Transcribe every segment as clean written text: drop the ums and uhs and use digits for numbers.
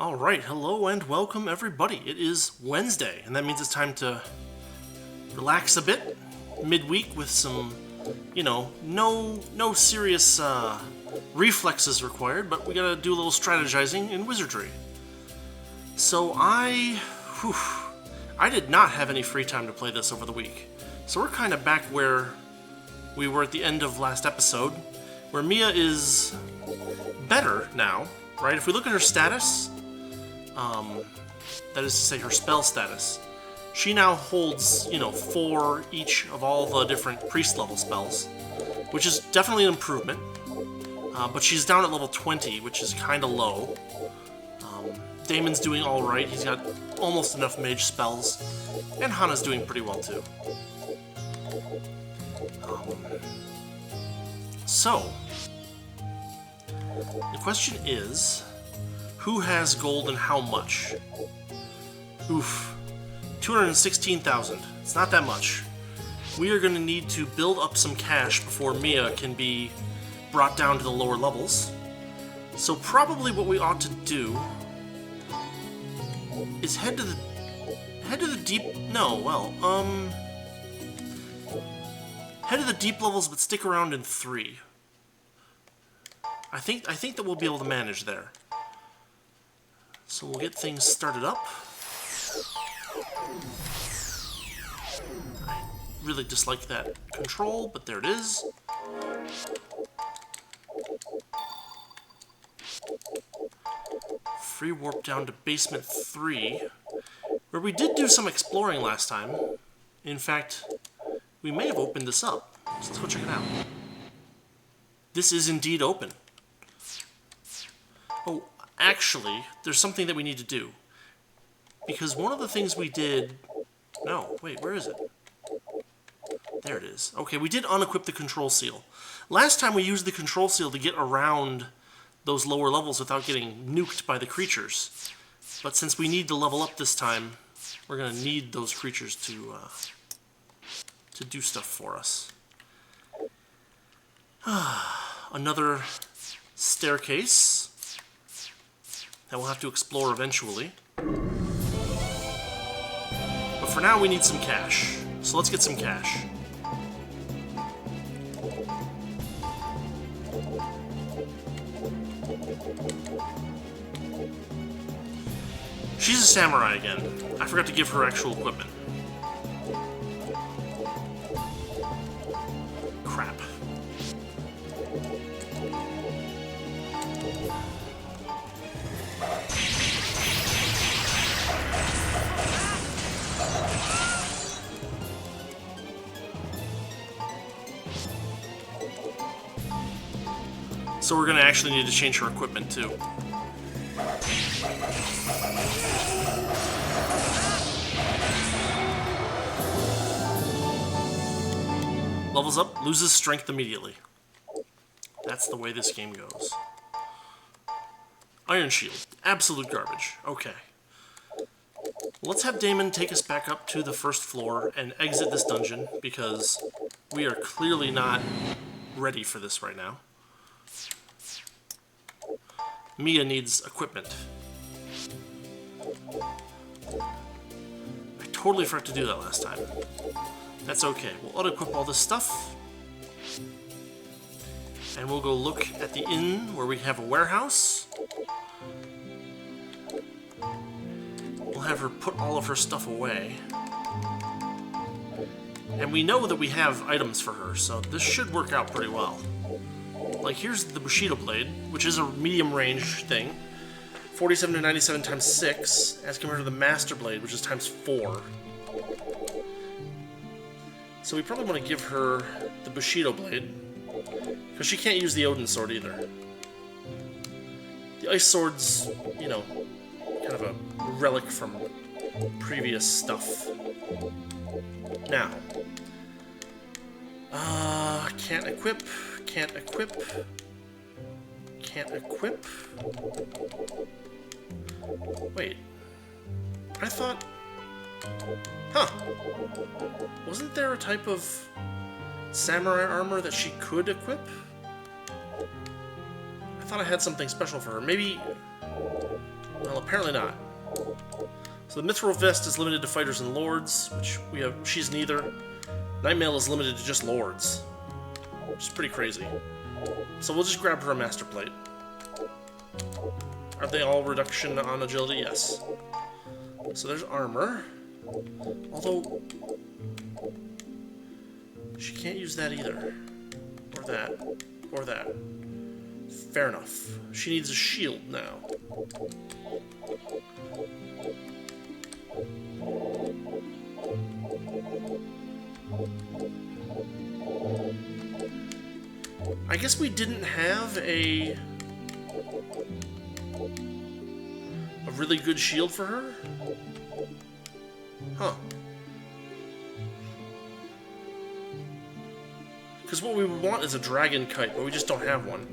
Alright, hello and welcome everybody. It is Wednesday, and that means it's time to relax a bit midweek with some, no serious reflexes required, but we gotta do a little strategizing in Wizardry. So I did not have any free time to play this over the week. So we're kind of back where we were at the end of last episode, where Mia is better now, right? If we look at her status, that is to say her spell status, she now holds, 4 each of all the different priest level spells, which is definitely an improvement, but she's down at level 20, which is kind of low. Damon's doing alright, he's got almost enough mage spells, and Hana's doing pretty well too. So, the question is, who has gold and how much? Oof. 216,000. It's not that much. We are going to need to build up some cash before Mia can be brought down to the lower levels. So probably what we ought to do is head to the deep... head to the deep levels, but stick around in 3. I think that we'll be able to manage there. So we'll get things started up. I really dislike that control, but there it is. Free warp down to basement 3, where we did do some exploring last time. In fact, we may have opened this up. So let's go check it out. This is indeed open. Oh, actually, there's something that we need to do. Because one of the things we did... No, wait, where is it? There it is. Okay, we did unequip the control seal. Last time we used the control seal to get around those lower levels without getting nuked by the creatures. But since we need to level up this time, we're going to need those creatures to do stuff for us. Another staircase that we'll have to explore eventually. But for now, we need some cash. So let's get some cash. She's a samurai again. I forgot to give her actual equipment. Crap. So we're going to actually need to change her equipment too. Levels up, loses strength immediately. That's the way this game goes. Iron Shield. Absolute garbage. Okay. Let's have Damon take us back up to the first floor and exit this dungeon, because we are clearly not ready for this right now. Mia needs equipment. I totally forgot to do that last time. That's okay. We'll unequip all this stuff. And we'll go look at the inn where we have a warehouse. We'll have her put all of her stuff away. And we know that we have items for her, so this should work out pretty well. Like, here's the Bushido Blade, which is a medium range thing. 47 to 97 times 6, as compared to the Master Blade, which is times 4. So we probably want to give her the Bushido Blade, because she can't use the Odin Sword either. The Ice Sword's, kind of a relic from previous stuff. Now, can't equip. Wait. I thought... Huh. Wasn't there a type of samurai armor that she could equip? I thought I had something special for her. Maybe... Well, apparently not. So the Mithril Vest is limited to fighters and lords, which we have. She's neither. Nightmail is limited to just lords, which is pretty crazy. So we'll just grab her a Master Plate. Are they all reduction on agility? Yes. So there's armor. Although she can't use that either. Or that. Or that. Fair enough. She needs a shield now. I guess we didn't have a really good shield for her? Huh. Because what we would want is a dragon kite, but we just don't have one.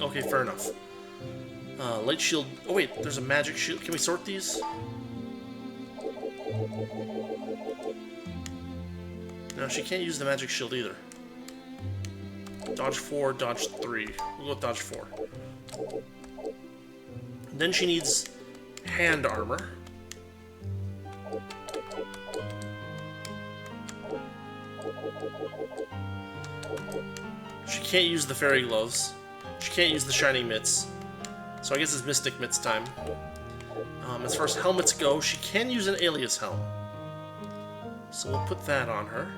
Okay, fair enough. Light shield... Oh wait, there's a magic shield. Can we sort these? No, she can't use the magic shield either. Dodge 4, dodge 3. We'll go with dodge 4. Then she needs hand armor. She can't use the fairy gloves. She can't use the shiny mitts. So I guess it's Mystic Mitts time. As far as helmets go, she can use an alias helm. So we'll put that on her.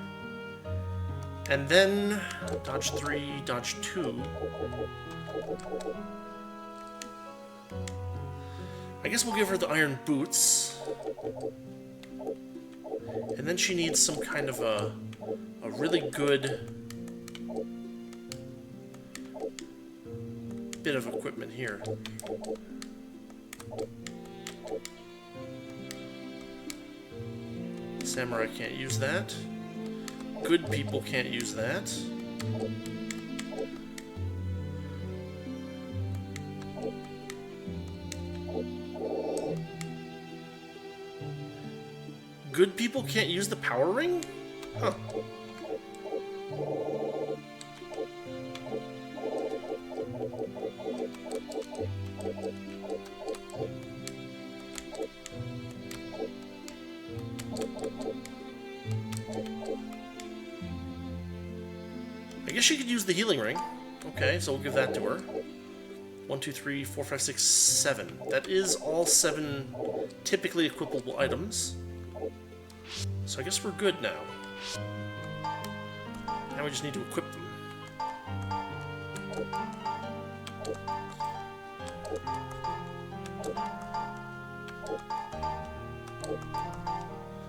And then dodge 3, dodge 2. I guess we'll give her the iron boots. And then she needs some kind of a really good bit of equipment here. Samurai can't use that. Good people can't use that. Good people can't use the power ring? Huh. I guess she could use the healing ring. Okay, so we'll give that to her. 1, 2, 3, 4, 5, 6, 7. That is all 7 typically equipable items. So I guess we're good now. Now we just need to equip them.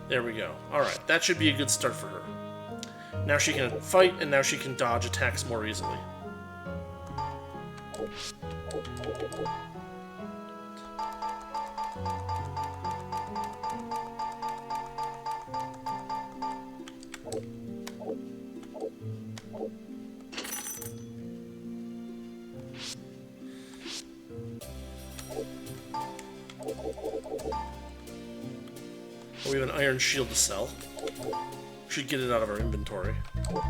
There we go. Alright, that should be a good start for her. Now she can fight, and now she can dodge attacks more easily. We have an iron shield to sell. Should get it out of our inventory. No,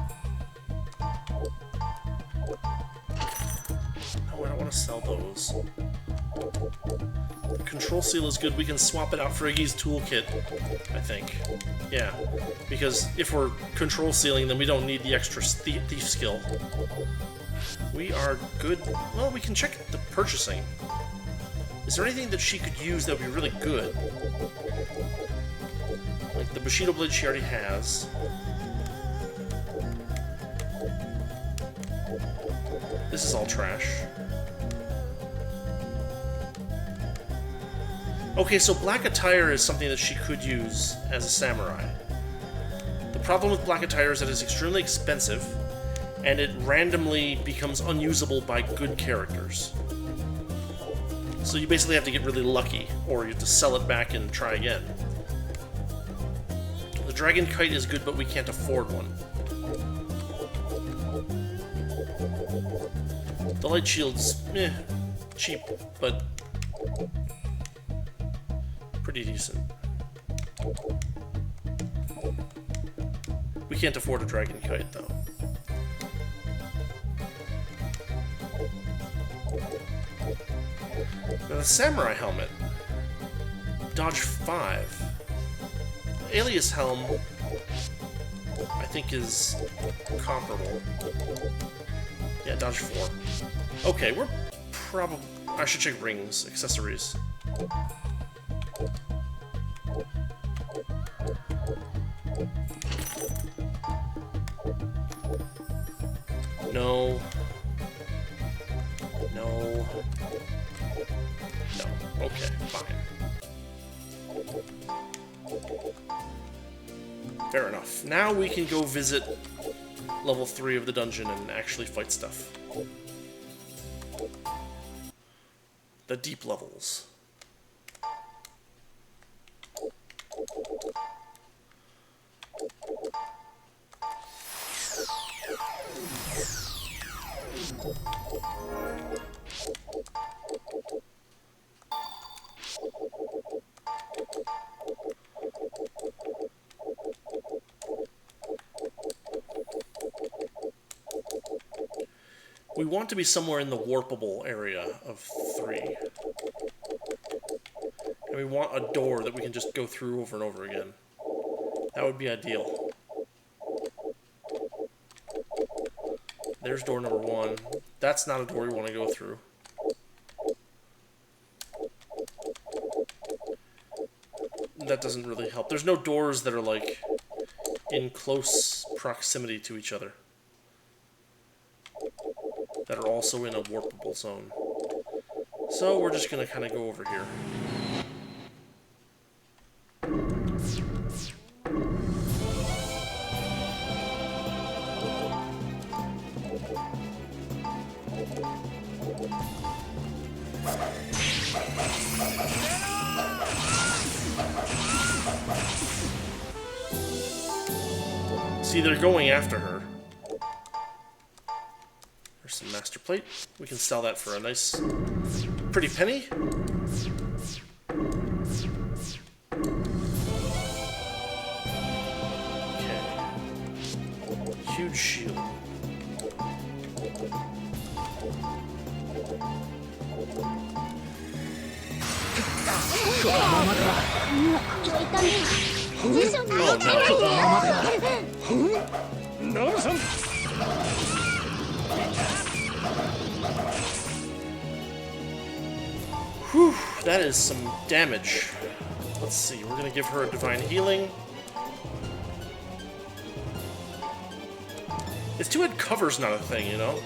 I don't want to sell those. The control seal is good. We can swap it out for Iggy's toolkit, I think. Yeah, because if we're control sealing, then we don't need the extra thief skill. We are good. Well, we can check the purchasing. Is there anything that she could use that would be really good? Like the Bushido Blade she already has. This is all trash. Okay, so black attire is something that she could use as a samurai. The problem with black attire is that it's extremely expensive, and it randomly becomes unusable by good characters. So you basically have to get really lucky, or you have to sell it back and try again. The dragon kite is good, but we can't afford one. The light shield's, cheap, but pretty decent. We can't afford a dragon kite, though. Got a samurai helmet. Dodge 5. Alias helm, I think, is comparable. Yeah, dodge 4. Okay, we're probably... I should check rings, accessories. No. No. No. Okay, fine. Fair enough. Now we can go visit level 3 of the dungeon and actually fight stuff. The deep levels. We want to be somewhere in the warpable area of 3. And we want a door that we can just go through over and over again. That would be ideal. There's door number 1. That's not a door we want to go through. That doesn't really help. There's no doors that are, like, in close proximity to each other. That are also in a warpable zone. So we're just going to kind of go over here. See, they're going after her. There's some master plate. We can sell that for a nice, pretty penny. Okay. Huge shield. Whew, that is some damage. Let's see, we're gonna give her a divine healing. It's too bad cover's not a thing, you know?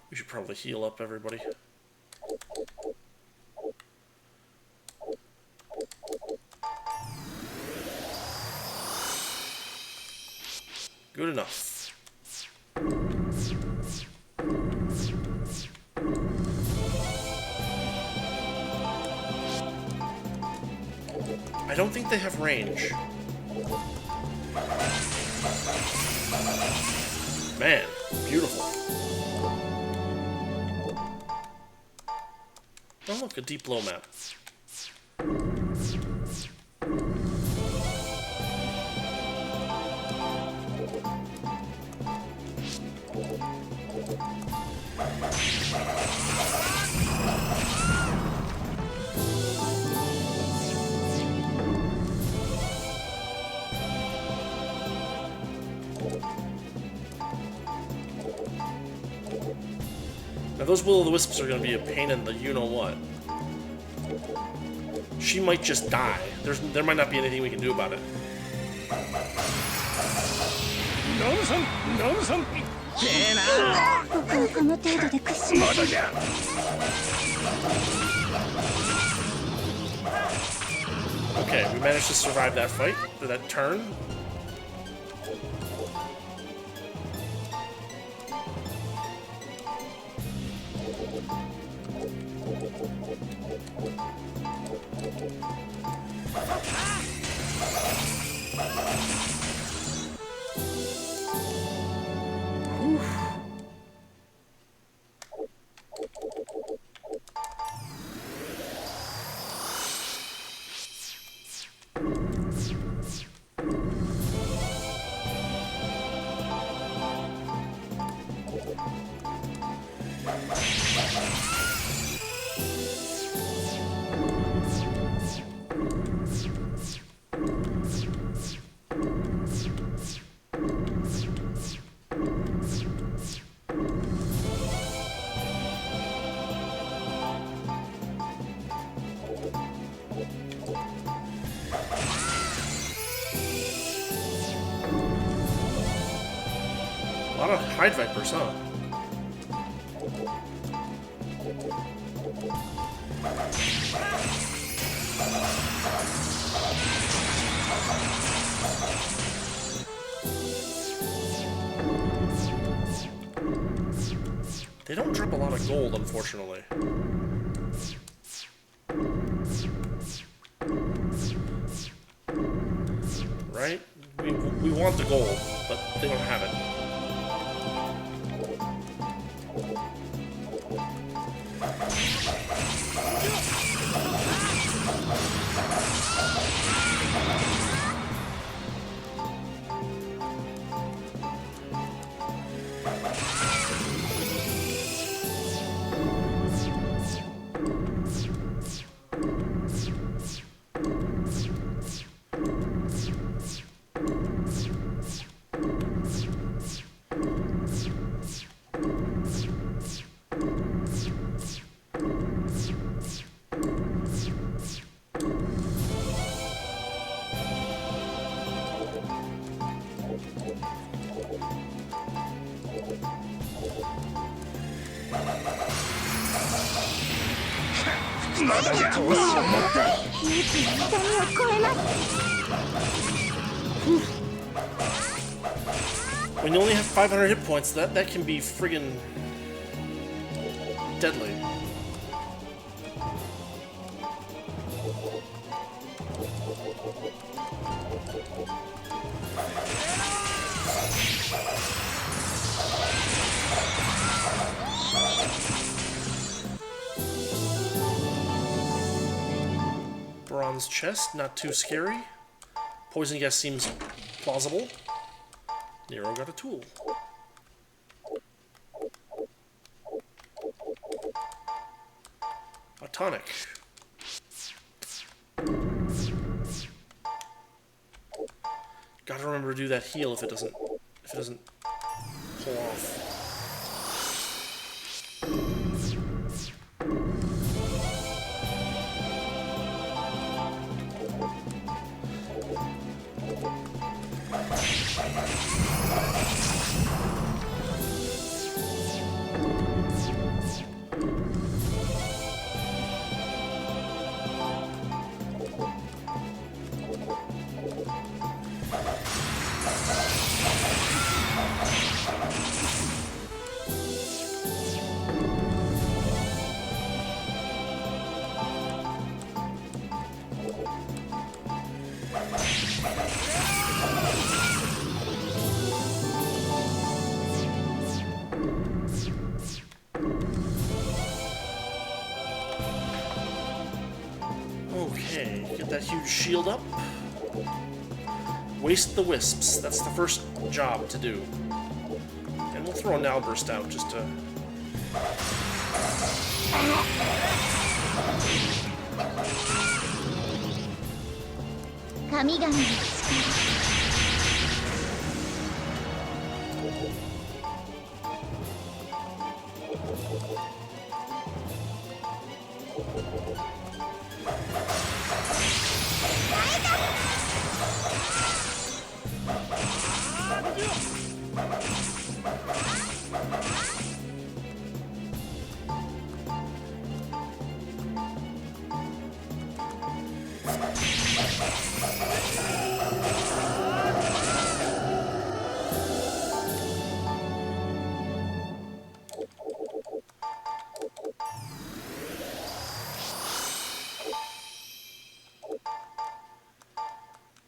We should probably heal up everybody. Good enough. I don't think they have range. Man, beautiful. Oh look, a deep low map. Now those will-o'-the-wisps are going to be a pain in the you-know-what. She might just die. There might not be anything we can do about it. Okay, we managed to survive that fight, or that turn. A lot of Hide Vipers, huh? They don't drop a lot of gold, unfortunately. Right? We want the gold, but they don't have it. When you only have 500 hit points, that can be friggin' deadly. Bronze chest, not too scary. Poison gas seems plausible. Nero got a tool. A tonic. Gotta remember to do that heal if it doesn't pull off. Okay, get that huge shield up. Waste the wisps. That's the first job to do. And we'll throw an outburst out just to...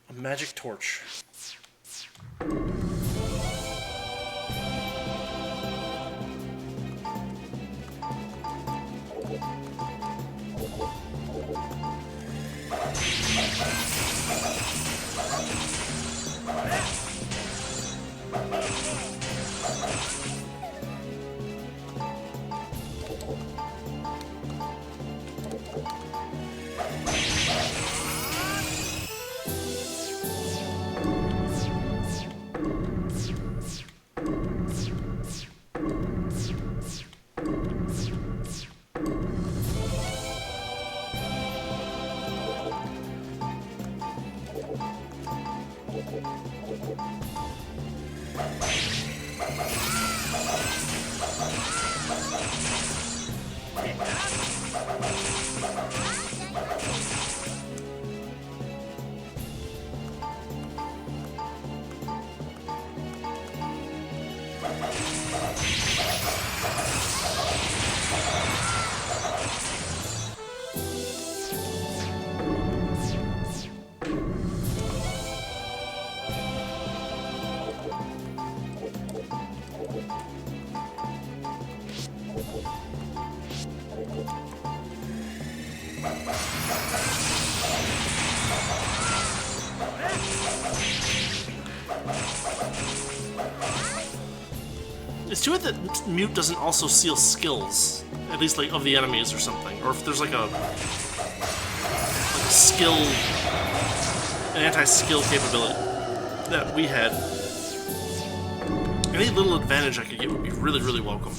A magic torch. It's too bad that mute doesn't also seal skills, at least like of the enemies or something, or if there's like a skill, an anti-skill capability that we had. Any little advantage I could get would be really, really welcome.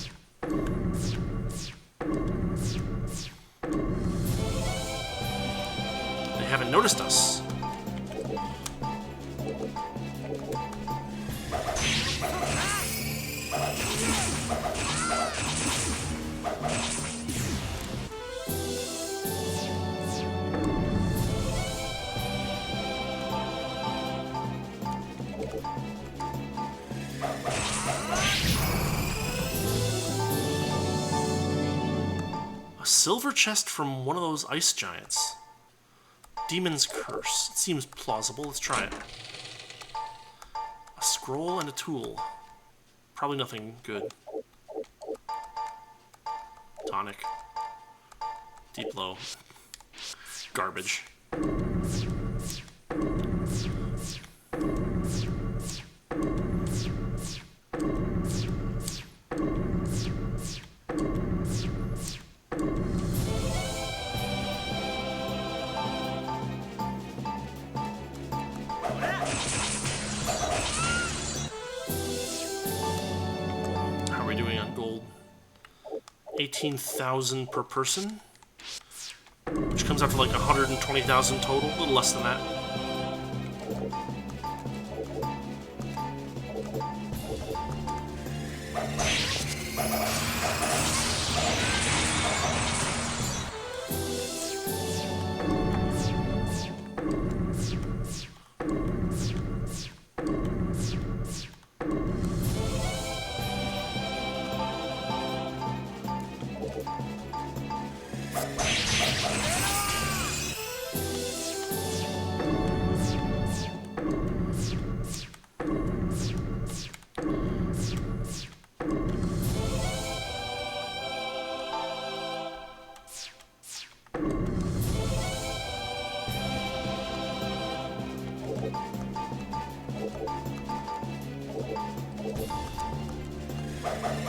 They haven't noticed us. Silver chest from one of those ice giants. Demon's Curse. It seems plausible. Let's try it. A scroll and a tool. Probably nothing good. Tonic. Deep low. Garbage. How are we doing on gold? 18,000 per person, which comes out to like 120,000 total, a little less than that.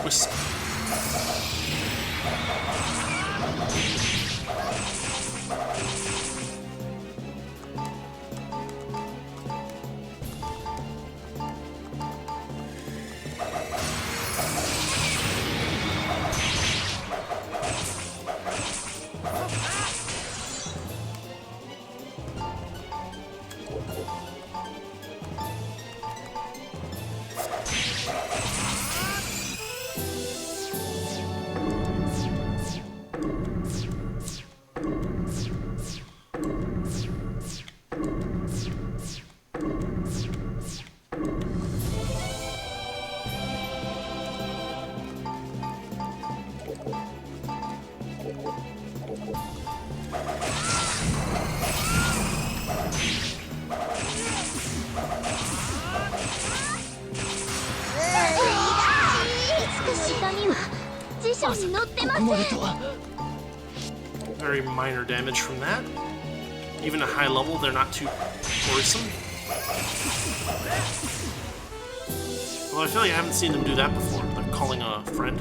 Wisp. Very minor damage from that. Even at high level, they're not too worrisome. Although I feel like I haven't seen them do that before, like calling a friend.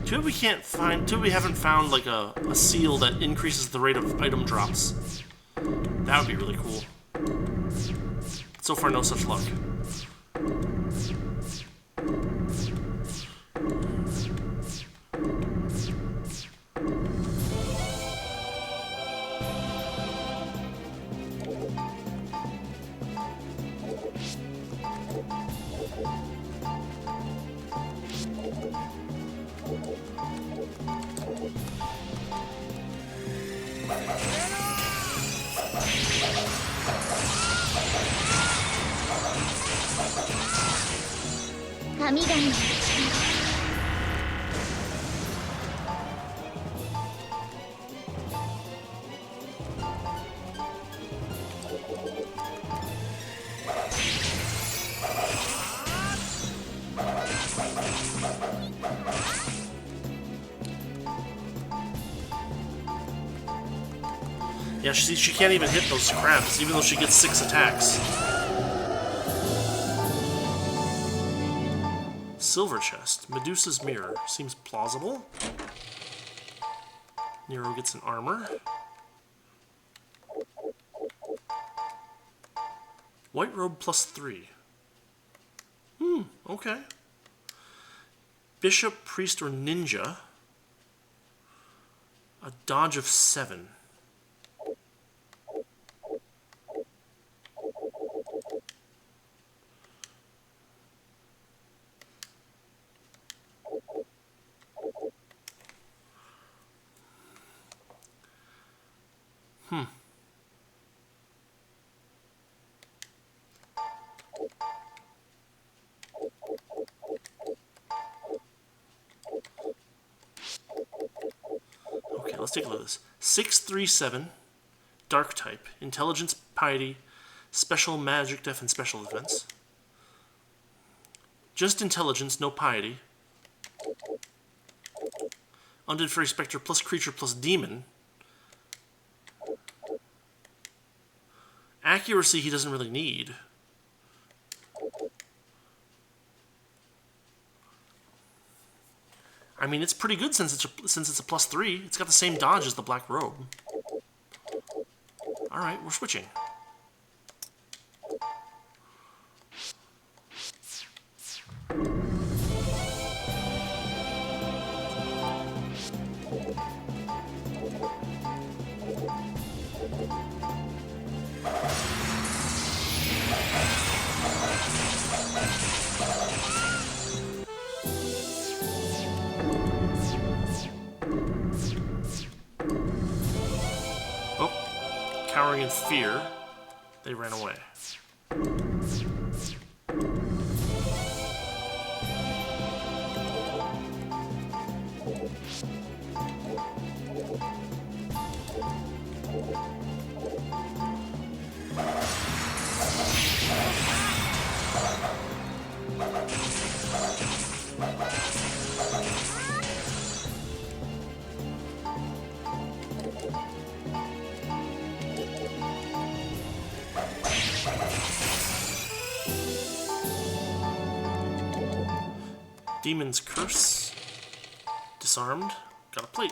Too bad we haven't found like a seal that increases the rate of item drops. That would be really cool. So far, no such luck. Yeah, she can't even hit those crabs, even though she gets 6 attacks. Silver chest. Medusa's mirror. Seems plausible. Nero gets an armor. White robe +3. Okay. Bishop, priest, or ninja. A dodge of 7. Okay, let's take a look at this. 637, dark type, intelligence, piety, special magic def, and special defense. Just intelligence, no piety. Undead Fairy Spectre plus creature plus demon. Accuracy he doesn't really need. I mean, it's pretty good since it's a +3. It's got the same dodge as the black robe. All right, we're switching. Cowering in fear, they ran away. Demon's Curse. Disarmed. Got a plate.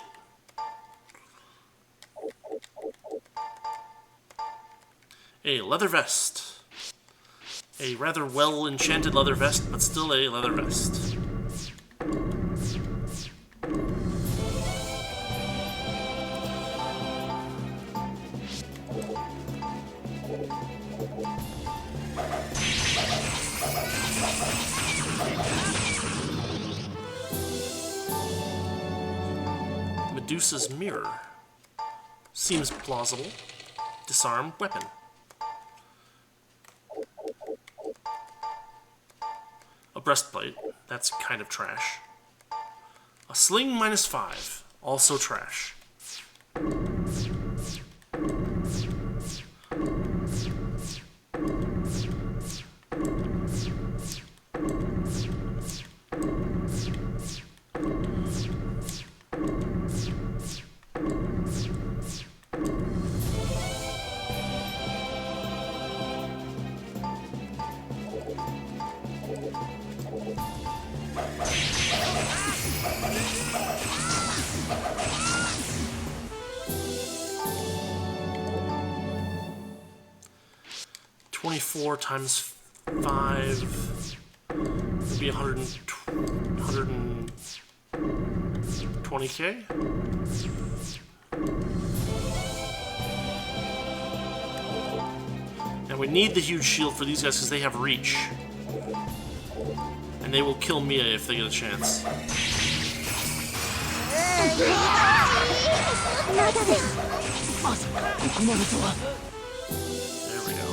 A leather vest. A rather well-enchanted leather vest, but still a leather vest. Medusa's mirror. Seems plausible. Disarmed weapon. A breastplate. That's kind of trash. A sling -5. Also trash. $24 times 5 would be 120K. And we need the huge shield for these guys because they have reach. And they will kill Mia if they get a chance. There we go.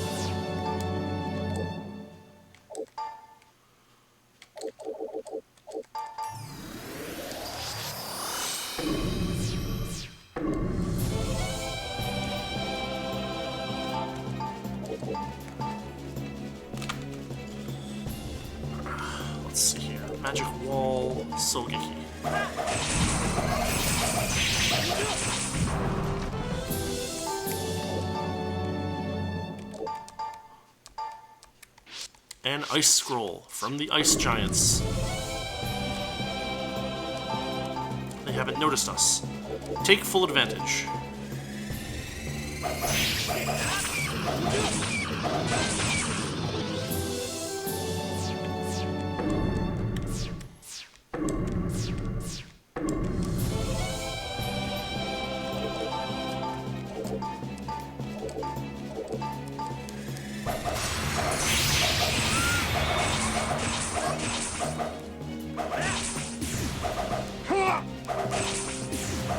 Let's see here. Magic Wall, Sogeki. An ice scroll from the ice giants. They haven't noticed us. Take full advantage.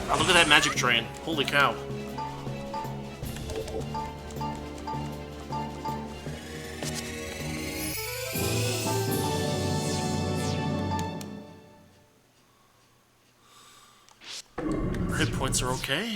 Oh, look at that magic train. Holy cow. Our hit points are okay.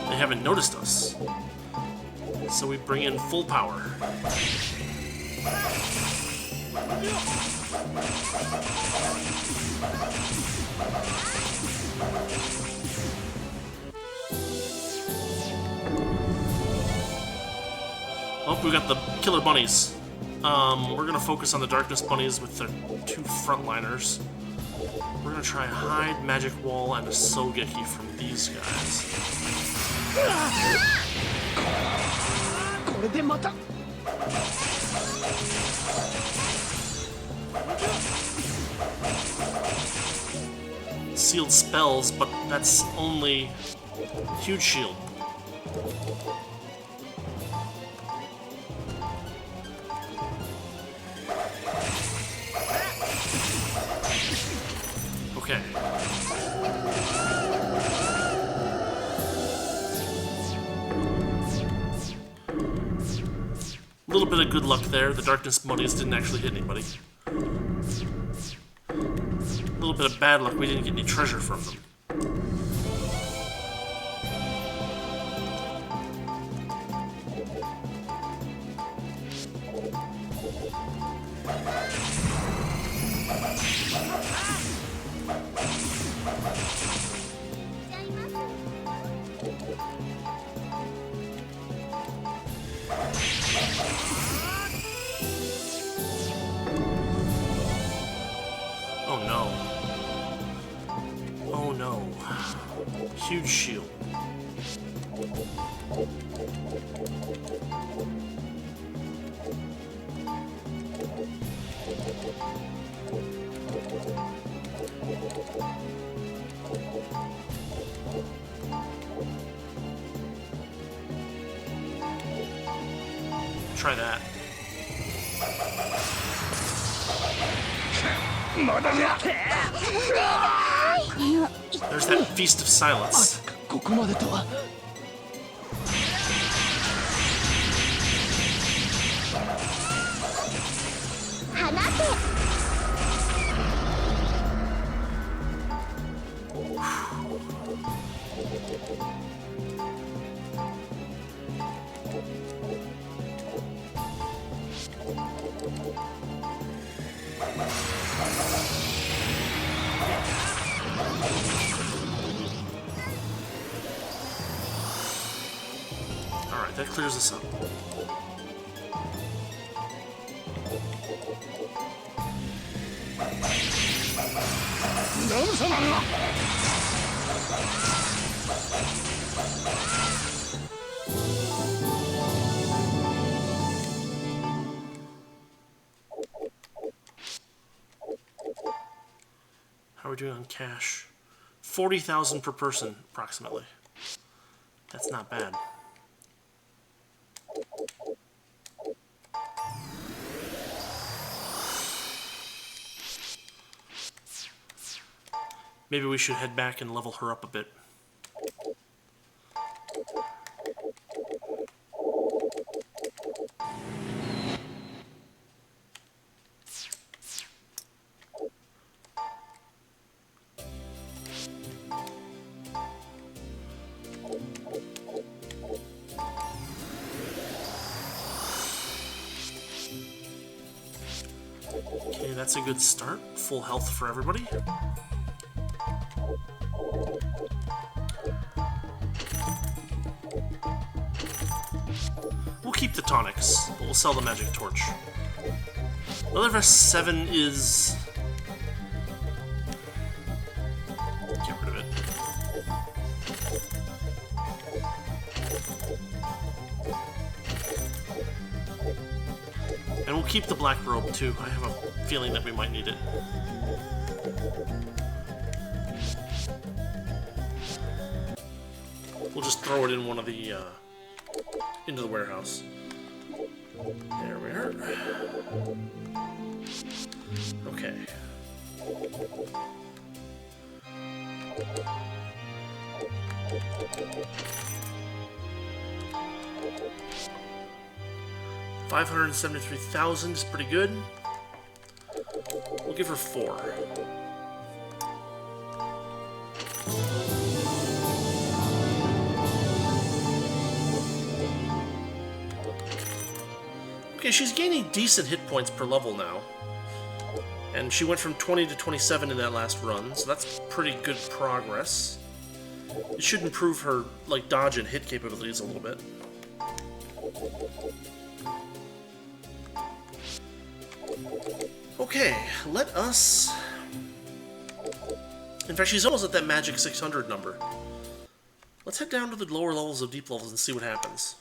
They haven't noticed us. So we bring in full power. Oh, we got the killer bunnies. We're gonna focus on the darkness bunnies with the two frontliners. We're gonna try hide, magic wall, and a Sogeki from these guys. Sealed spells, but that's only huge shield. Okay. A little bit of good luck there. The darkness bunnies didn't actually hit anybody. A little bit of bad luck. We didn't get any treasure from them. Oh no. Oh no. Huge shield. Try that. There's that Feast of Silence. Alright, that clears us up. How are we doing on cash? 40,000 per person, approximately. That's not bad. maybe we should head back and level her up a bit. Okay, that's a good start. Full health for everybody. We'll keep the tonics, but we'll sell the magic torch. Another vest 7 is... Get rid of it. And we'll keep the black robe too. I have a feeling that we might need it. We'll just throw it in one of the, into the warehouse. There we are. Okay. $573,000 is pretty good. We'll give her 4. Okay, she's gaining decent hit points per level now. And she went from 20 to 27 in that last run, so that's pretty good progress. It should improve her, like, dodge and hit capabilities a little bit. Okay, let us... In fact, she's almost at that magic 600 number. Let's head down to the lower levels of deep levels and see what happens.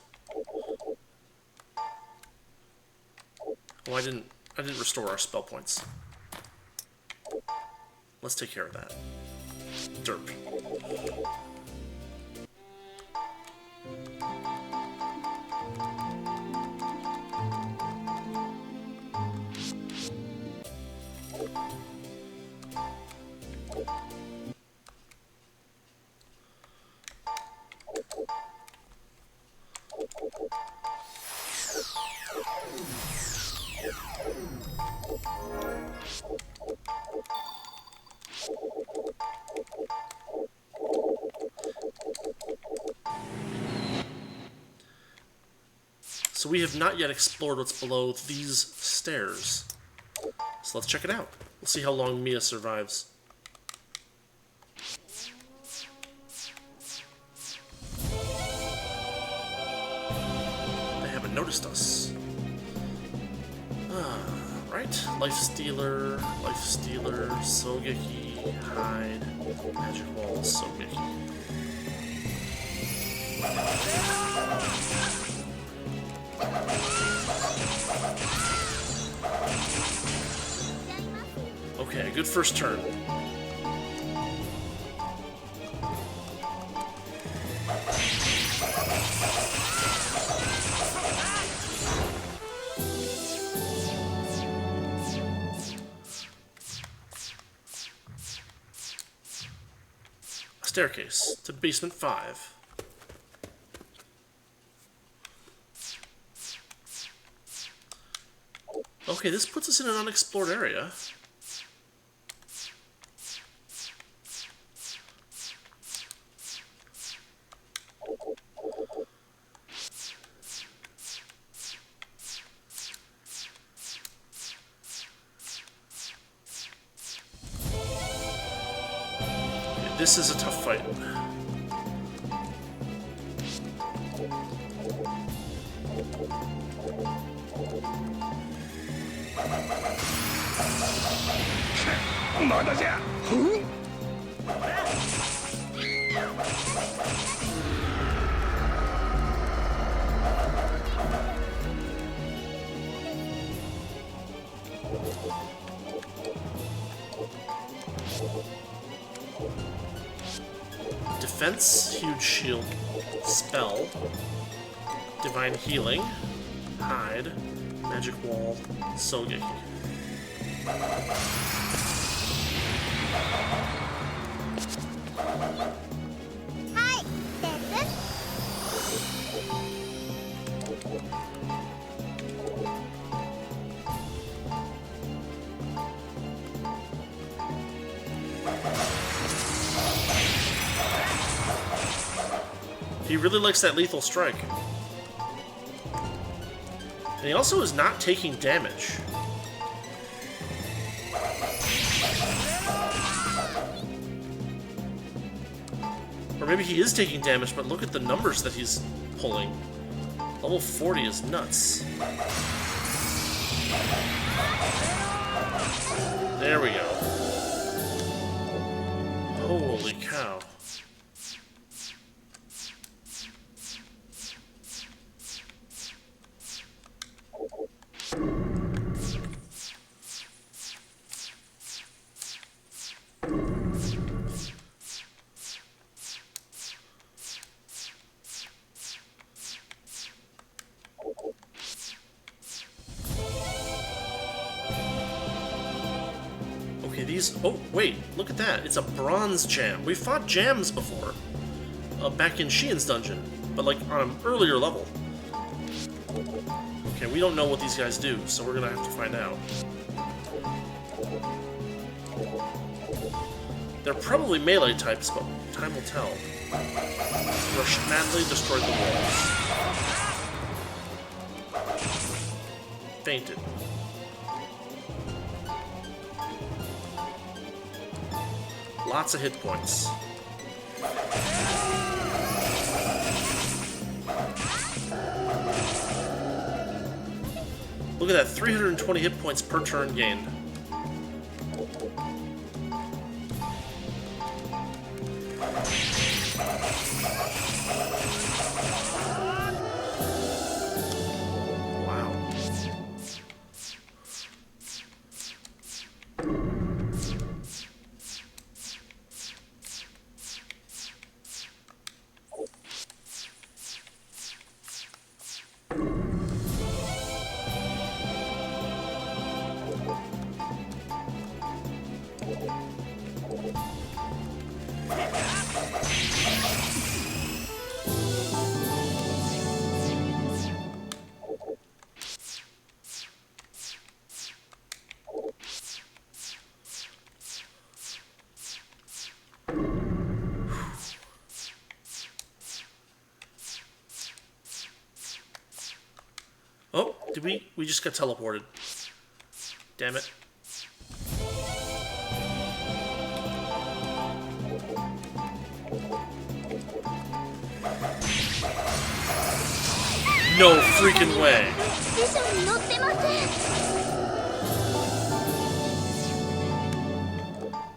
Oh, I didn't restore our spell points. Let's take care of that. Derp. So we have not yet explored what's below these stairs. So let's check it out. We'll see how long Mia survives. They haven't noticed us. Right? Life Stealer, Sogeki, Hide, Magic Wall, Sogeki. Okay, good first turn. A staircase to basement 5. Okay, this puts us in an unexplored area. Okay, this is a tough fight. Defense, huge shield, spell, divine healing, hide, magic wall, Sogeki. He really likes that lethal strike. And he also is not taking damage. Or maybe he is taking damage, but look at the numbers that he's pulling. Level 40 is nuts. There we go. Holy cow. Okay, these... Oh, wait, look at that. It's a bronze jam. We fought jams before. Back in Sheehan's dungeon. But, like, on an earlier level. Okay, we don't know what these guys do, so we're gonna have to find out. They're probably melee types, but time will tell. Rush madly, destroyed the walls. Fainted. Lots of hit points. Look at that, 320 hit points per turn gained. Wow. Oh, did we just got teleported. Damn it. No freaking way.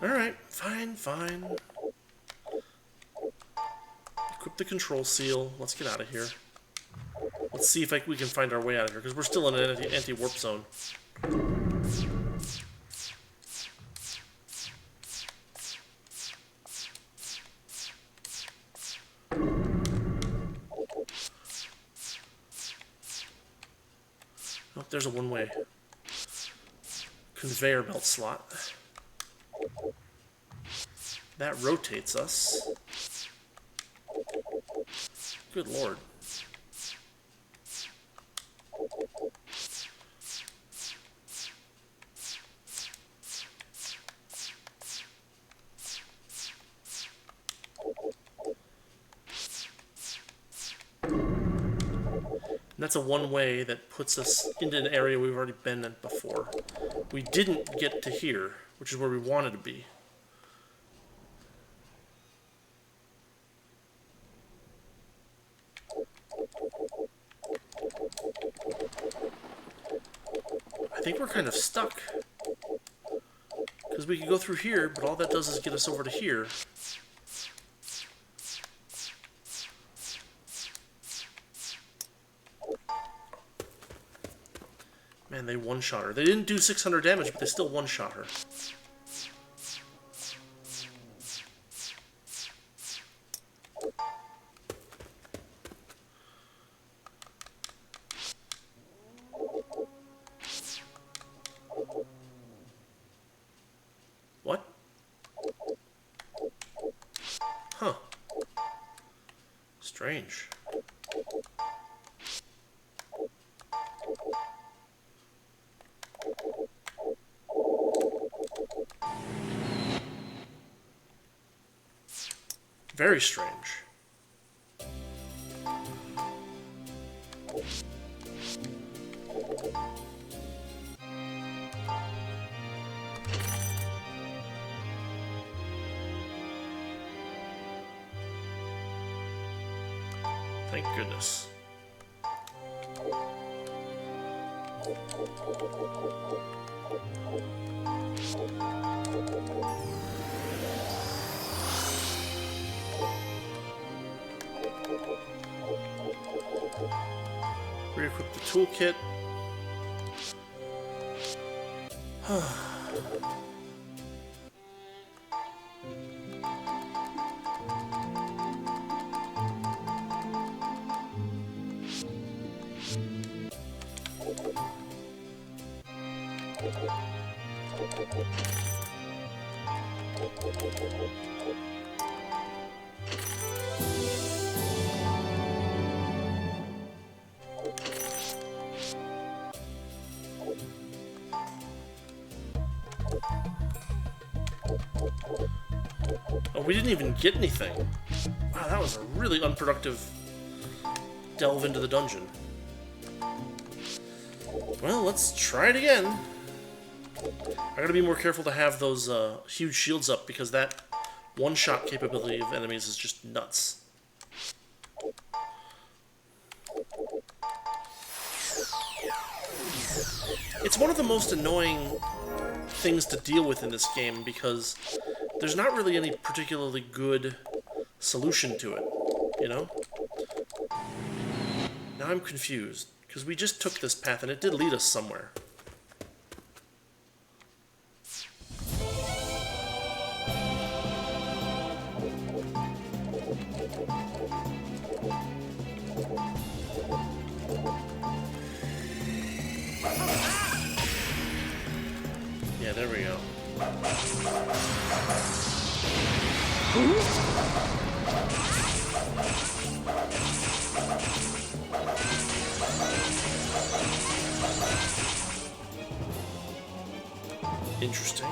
Alright, fine. Equip the control seal. Let's get out of here. Let's see if we can find our way out of here, because we're still in an anti-warp zone. Oh, there's a one-way conveyor belt slot. That rotates us. Good lord. And that's a one-way that puts us into an area we've already been in before. We didn't get to here, which is where we wanted to be. I think we're kind of stuck. Because we could go through here, but all that does is get us over to here. Man, they one-shot her. They didn't do 600 damage, but they still one-shot her. What? Huh. Strange. Very strange. Thank goodness. Re-equip the toolkit. Oh, we didn't even get anything. Wow, that was a really unproductive delve into the dungeon. Well, let's try it again. I gotta be more careful to have those huge shields up because that one-shot capability of enemies is just nuts. It's one of the most annoying things to deal with in this game because there's not really any particularly good solution to it, you know? Now I'm confused, because we just took this path and it did lead us somewhere. Yeah, there we go. Interesting.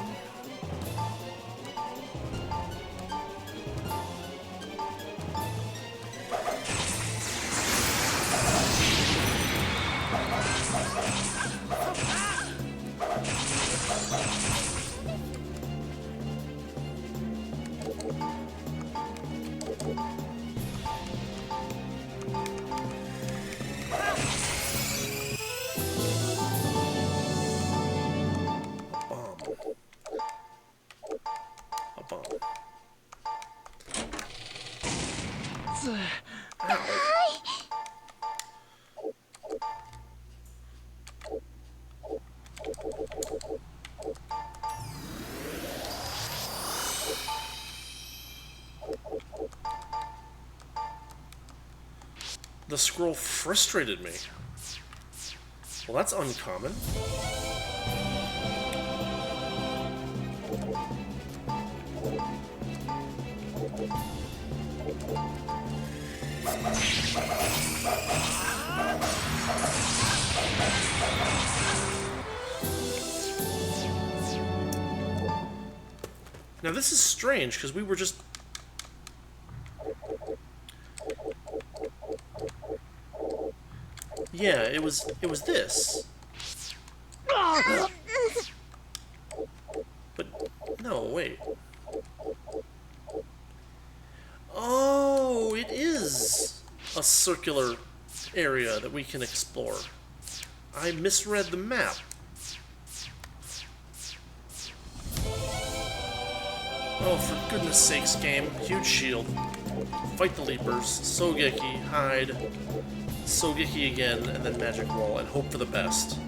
The scroll frustrated me. Well, that's uncommon. Now this is strange, because we were just... Yeah, it was this. But, no, wait. Oh, it is a circular area that we can explore. I misread the map. Oh, for goodness sakes, game. Huge shield. Fight the Leapers. Sogeki, hide. Sogeki again, and then Magic Wall, and hope for the best.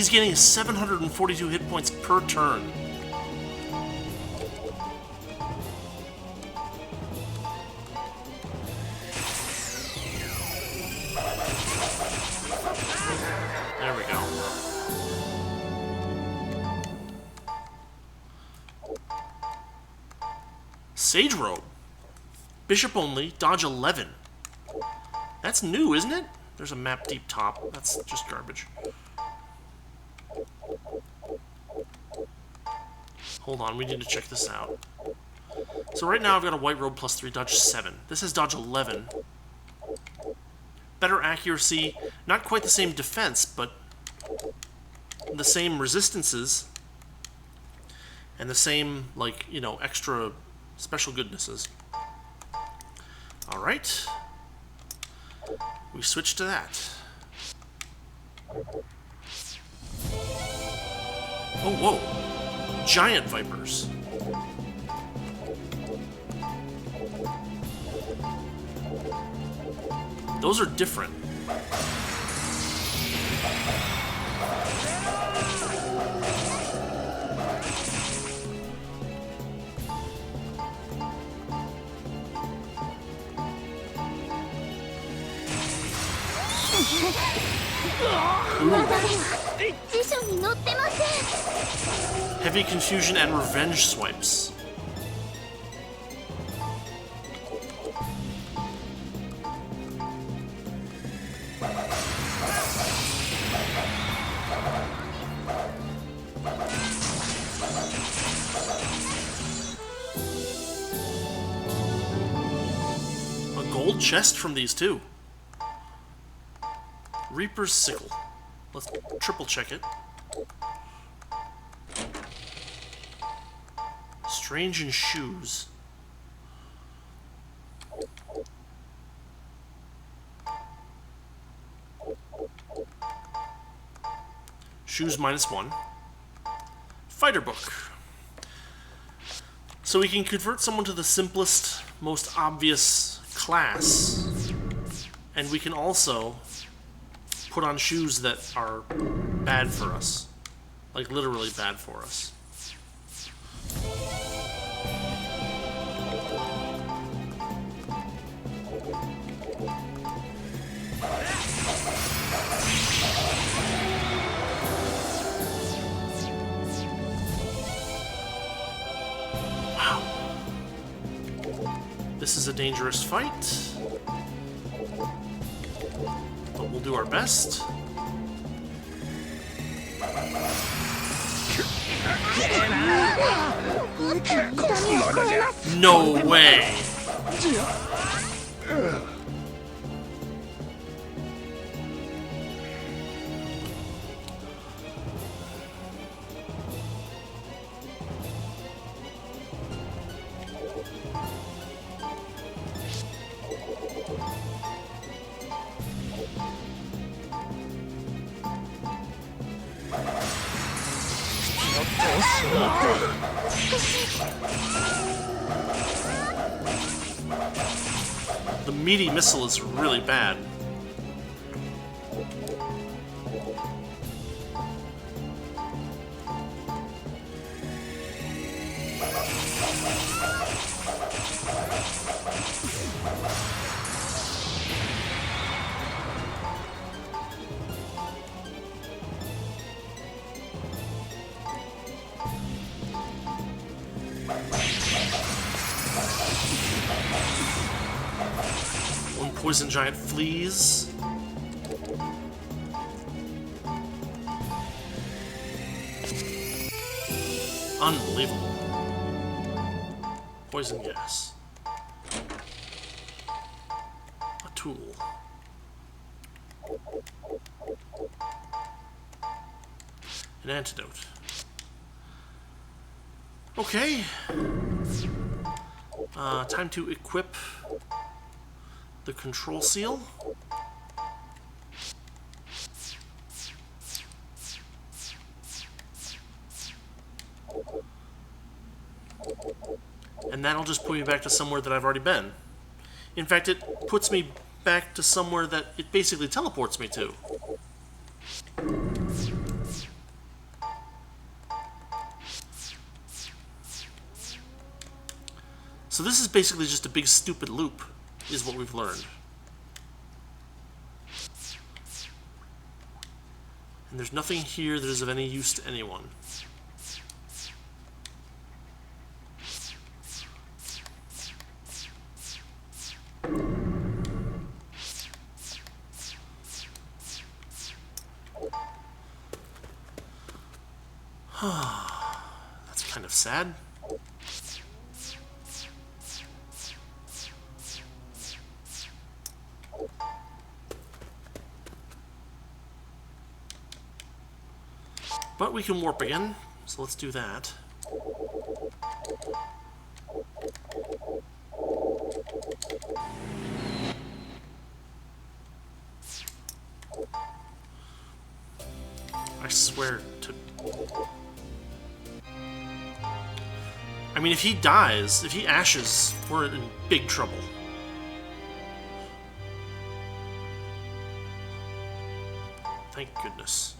He's gaining 742 hit points per turn. There we go. Sage Robe. Bishop only, dodge 11. That's new, isn't it? There's a map deep top. That's just garbage. Hold on, we need to check this out. So right now I've got a white robe plus 3, dodge 7. This has dodge 11. Better accuracy, not quite the same defense, but the same resistances. And the same, like, you know, extra special goodnesses. Alright. We switch to that. Oh, whoa. Giant vipers. Those are different. Heavy confusion and revenge swipes. A gold chest from these too. Reaper's Sickle. Let's triple check it. Strange in shoes. Shoes -1. Fighter book. So we can convert someone to the simplest, most obvious class. And we can also put on shoes that are bad for us. Like, literally bad for us. Wow. This is a dangerous fight. But we'll do our best. No way! The meaty missile is really bad. Poison giant fleas. Unbelievable. Poison gas. A tool. An antidote. Okay. Time to equip the control seal. And that'll just put me back to somewhere that I've already been. In fact, it puts me back to somewhere that it basically teleports me to. So this is basically just a big stupid loop, is what we've learned. And there's nothing here that is of any use to anyone. That's kind of sad. But we can warp again, so let's do that. I swear to... I mean, if he dies, if he ashes, we're in big trouble. Thank goodness.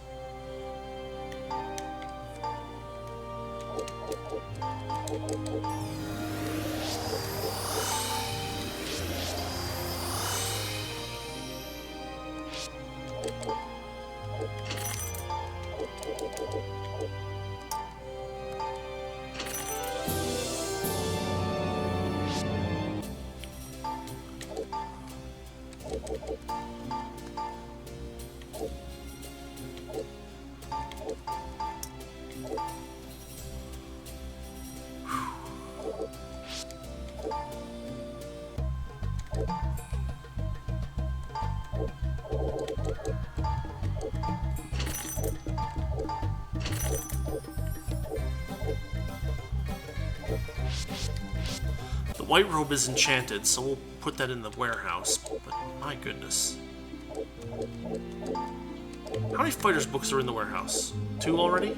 The white robe is enchanted, so we'll put that in the warehouse, but my goodness. How many fighters books are in the warehouse? 2 already?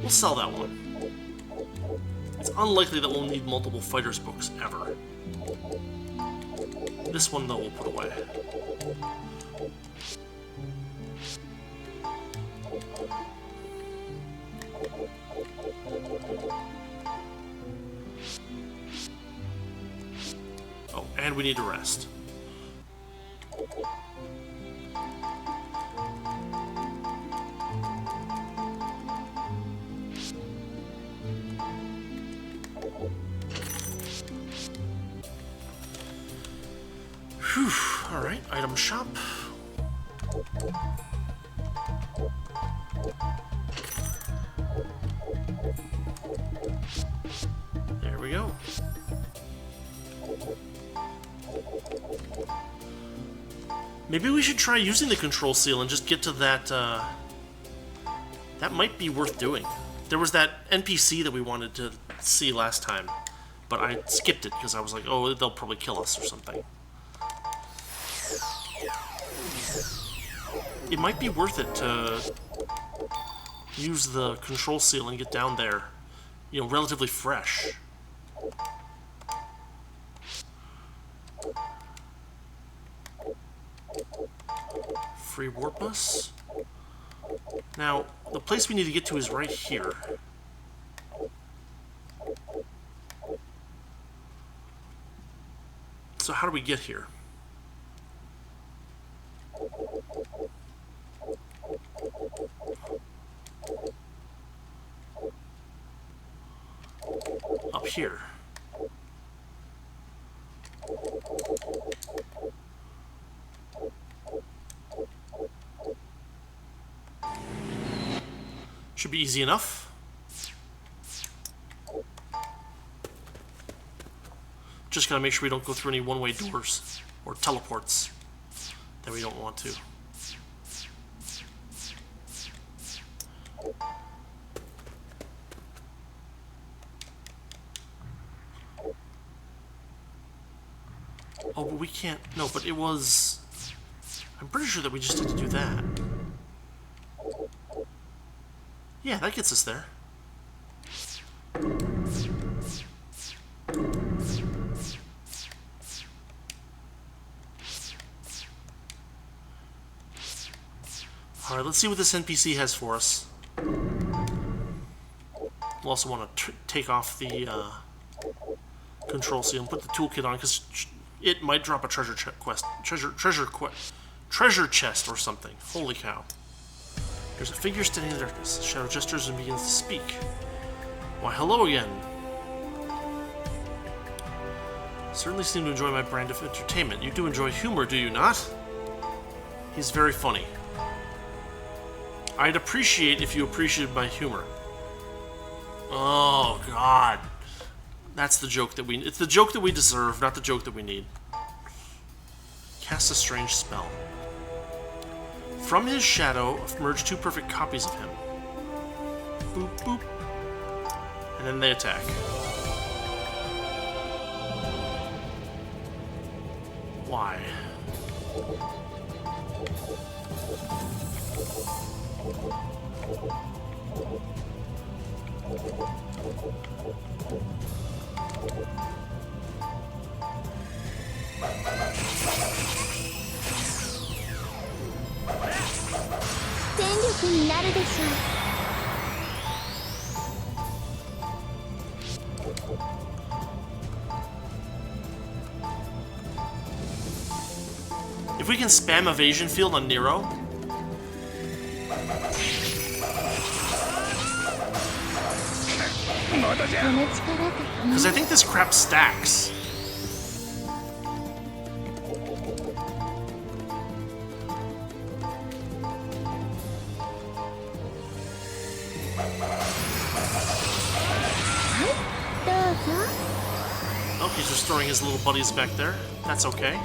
We'll sell that one. It's unlikely that we'll need multiple fighters books ever. This one, though, we'll put away. Oh, and we need to rest. Whew. Alright, item shop. There we go. Maybe we should try using the control seal and just get to that, that might be worth doing. There was that NPC that we wanted to see last time, but I skipped it because I was like, oh, they'll probably kill us or something. It might be worth it to use the control seal and get down there, you know, relatively fresh. Free warp bus. Now, the place we need to get to is right here. So how do we get here? Up here. Should be easy enough. Just gotta make sure we don't go through any one-way doors or teleports that we don't want to. Oh, but we can't... No, but it was... I'm pretty sure that we just had to do that. Yeah, that gets us there. Alright, let's see what this NPC has for us. We'll also want to take off the Control C and put the toolkit on because it might drop a treasure chest or something. Holy cow. There's a figure standing in the darkness. The shadow gestures and begins to speak. Why, hello again. Certainly seem to enjoy my brand of entertainment. You do enjoy humor, do you not? He's very funny. I'd appreciate if you appreciated my humor. Oh, God. That's the joke that we... It's the joke that we deserve, not the joke that we need. Cast a strange spell. From his shadow emerge 2 perfect copies of him. Boop, boop. And then they attack. Why? If we can spam evasion field on Nero, because I think this crap stacks. Oh, he's restoring his little buddies back there. That's okay.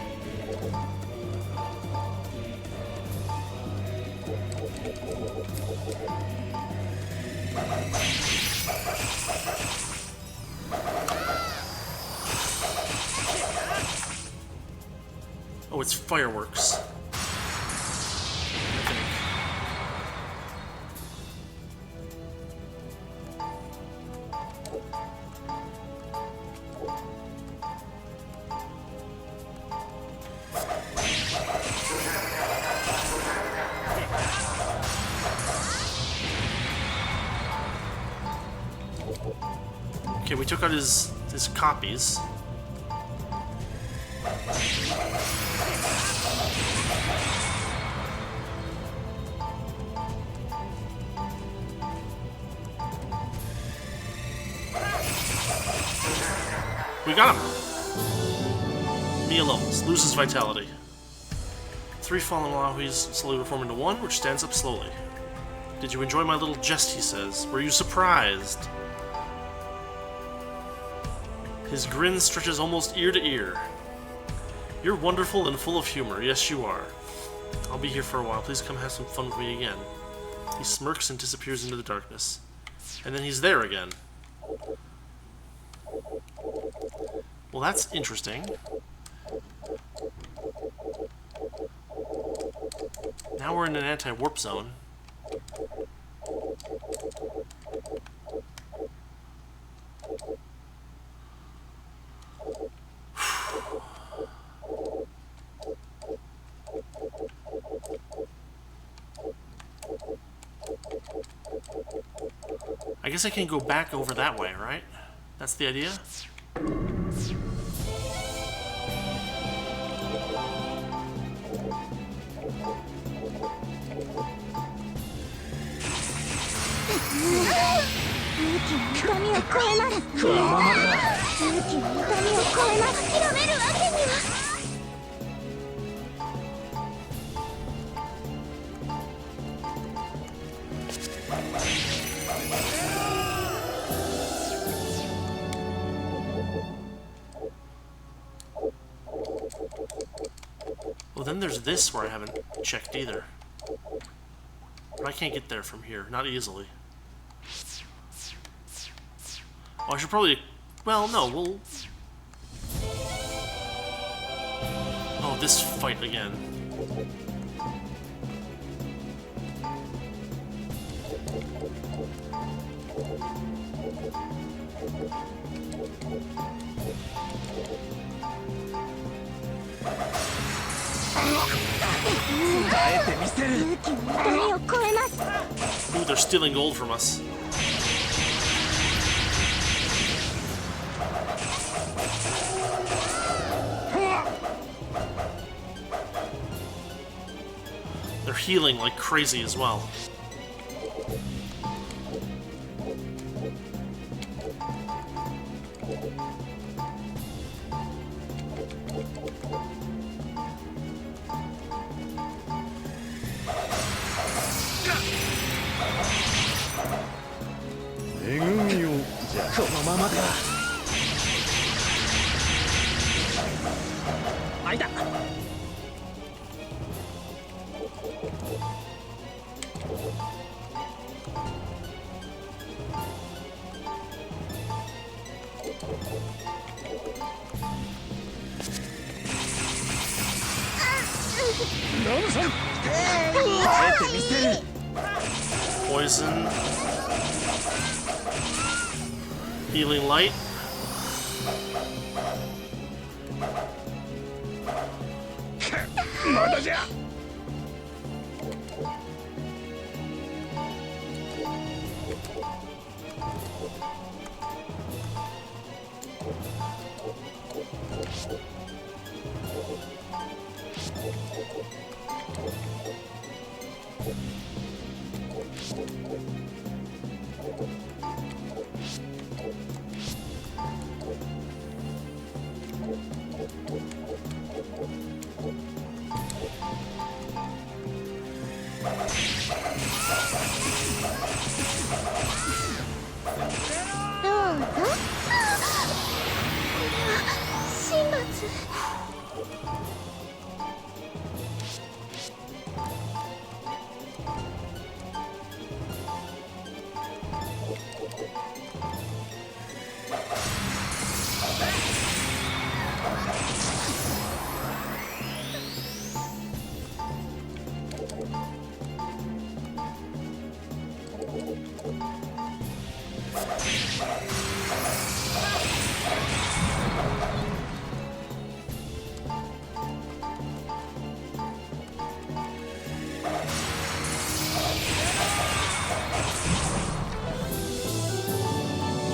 Oh, it's fireworks. I think. Okay, we took out his copies. We got him! Mia levels. Loses vitality. 3 fallen Malahuis slowly reform into 1, which stands up slowly. Did you enjoy my little jest, he says. Were you surprised? His grin stretches almost ear to ear. You're wonderful and full of humor. Yes, you are. I'll be here for a while. Please come have some fun with me again. He smirks and disappears into the darkness. And then he's there again. Well, that's interesting. Now we're in an anti-warp zone. I guess I can go back over that way, right? That's the idea? Well, then there's this where I haven't checked either. But I can't get there from here, not easily. Oh, I should probably... Well, no, we'll... Oh, this fight again. Ooh, they're stealing gold from us. healing like crazy as well. Poison. Healing light.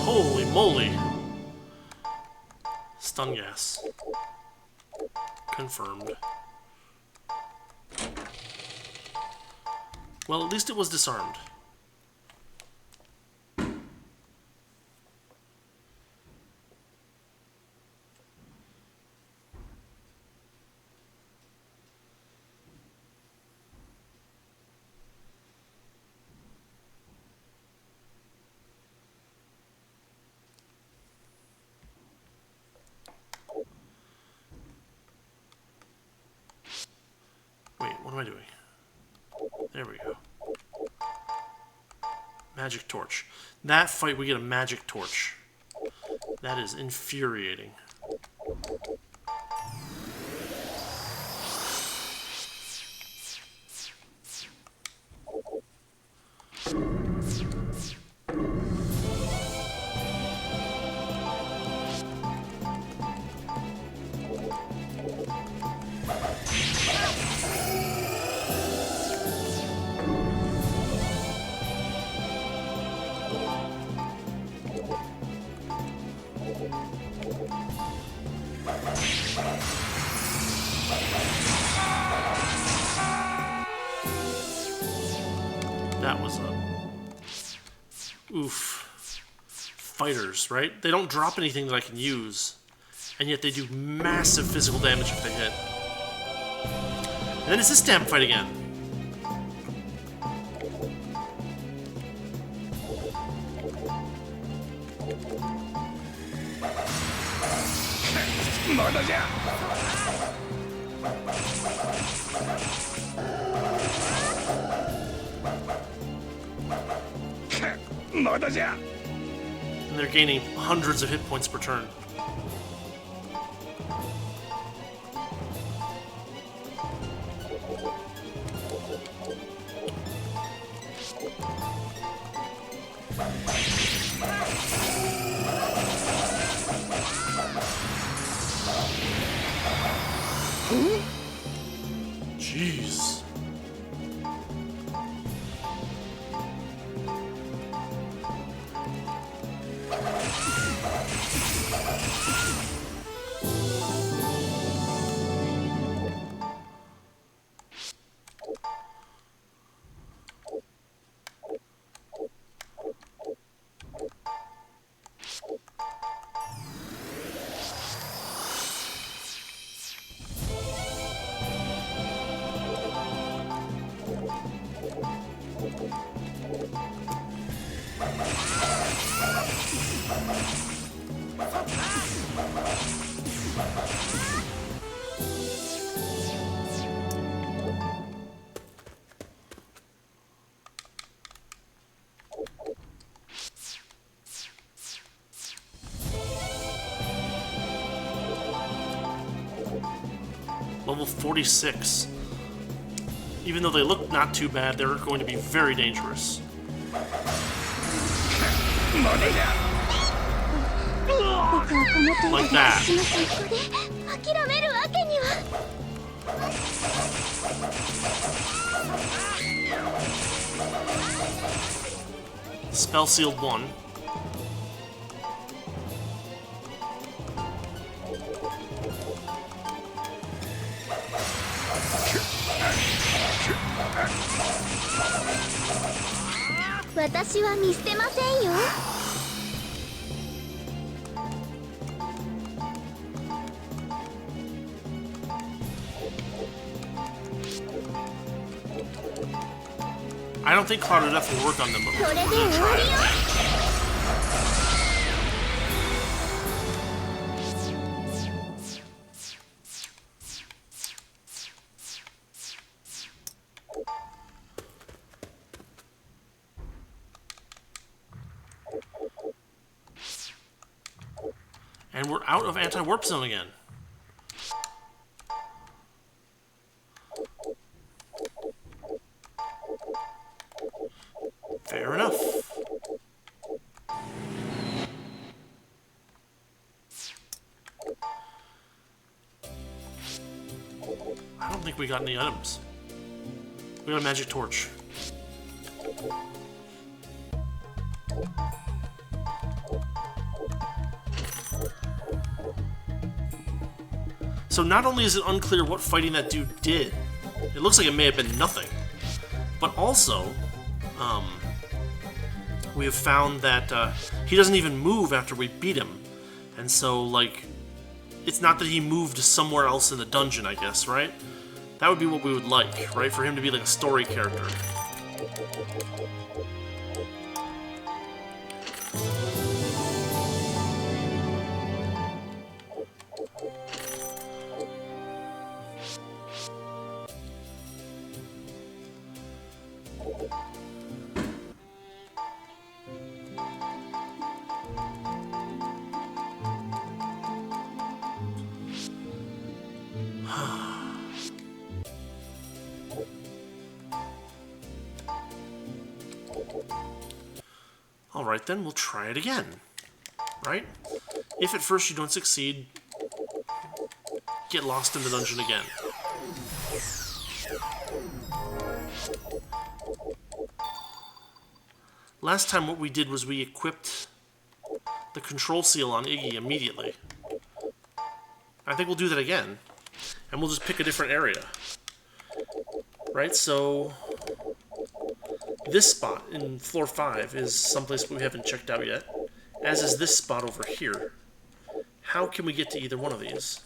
Holy moly. Stun gas. Confirmed. Well, at least it was disarmed. Wait, what am I doing? There we go. Magic torch. That fight, we get a magic torch. That is infuriating. That was a... oof. Fighters, right? They don't drop anything that I can use, and yet they do massive physical damage if they hit. And then it's this damn fight again. And they're gaining hundreds of hit points per turn. Jeez. Level 46. Even though they look not too bad, they're going to be very dangerous. Like that. Spell sealed 1. I don't think Cloud of Death will work on them, but we're gonna try it. And we're out of anti-warp zone again. Fair enough. I don't think we got any items. We got a magic torch. So not only is it unclear what fighting that dude did, it looks like it may have been nothing, but also, we have found that he doesn't even move after we beat him. And so, like, it's not that he moved somewhere else in the dungeon, I guess, right? That would be what we would like, right? For him to be like a story character. Alright then, we'll try it again. Right? If at first you don't succeed, get lost in the dungeon again. Last time what we did was we equipped the control seal on Iggy immediately. I think we'll do that again. And we'll just pick a different area. Right, so this spot in floor 5 is someplace we haven't checked out yet, as is this spot over here. How can we get to either one of these?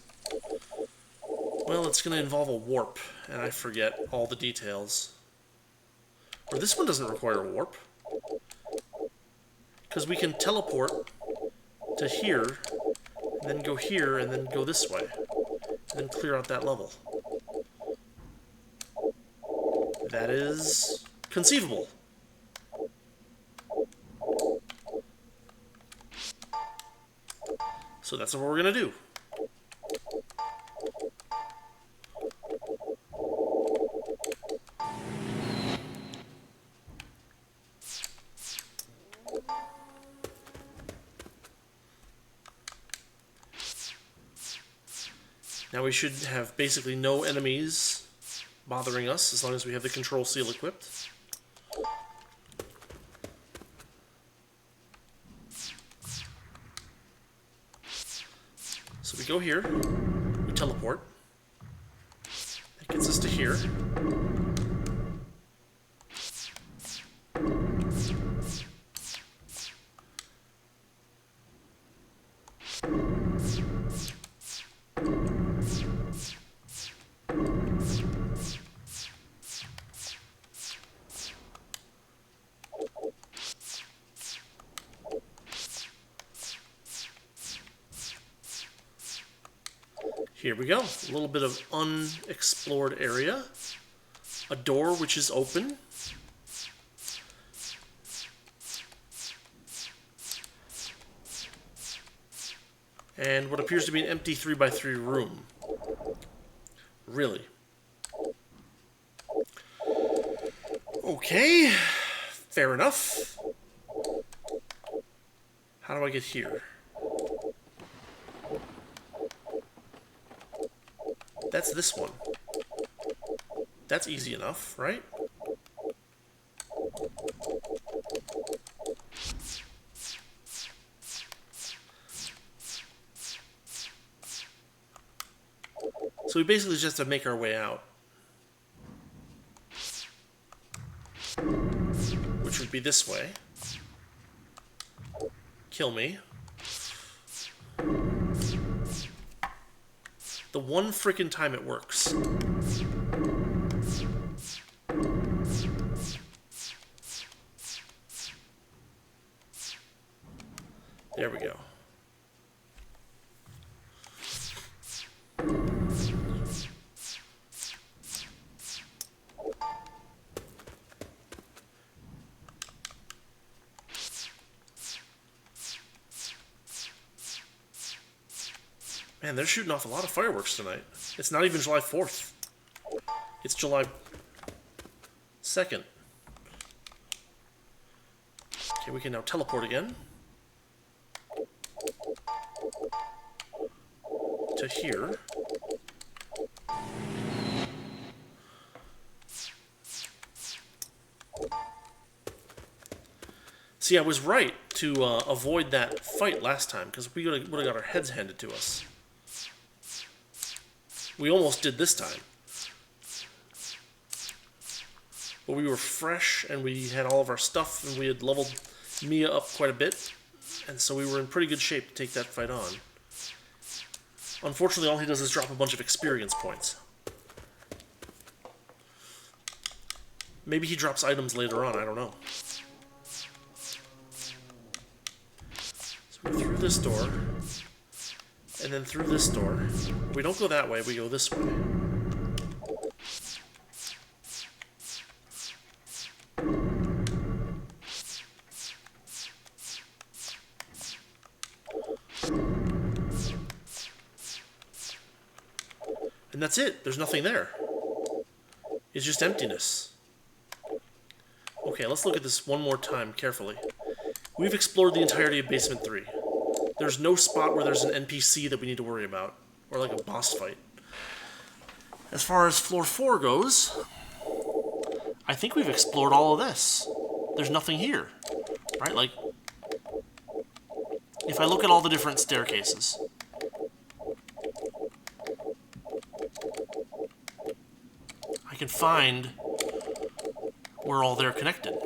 Well, it's going to involve a warp, and I forget all the details. Or this one doesn't require a warp, because we can teleport to here, and then go here, and then go this way, and then clear out that level. That is conceivable. So that's what we're going to do. Now we should have basically no enemies bothering us as long as we have the control seal equipped. So we go here, we teleport. That gets us to here. Here we go. A little bit of unexplored area. A door which is open. And what appears to be an empty 3x3 room. Really? Okay. Fair enough. How do I get here? That's this one. That's easy enough, right? So we basically just have to make our way out. Which would be this way. Kill me. The one frickin' time it works. There we go. Man, they're shooting off a lot of fireworks tonight. It's not even July 4th. It's July 2nd. Okay, we can now teleport again. To here. See, I was right to avoid that fight last time, because we would have got our heads handed to us. We almost did this time. But we were fresh, and we had all of our stuff, and we had leveled Mia up quite a bit, and so we were in pretty good shape to take that fight on. Unfortunately, all he does is drop a bunch of experience points. Maybe he drops items later on, I don't know. So we go through this door, and then through this door. We don't go that way, we go this way. And that's it. There's nothing there. It's just emptiness. Okay, let's look at this one more time carefully. We've explored the entirety of Basement 3. There's no spot where there's an NPC that we need to worry about. Or like a boss fight. As far as floor 4 goes, I think we've explored all of this. There's nothing here. Right? Like, if I look at all the different staircases, I can find where all they're connected.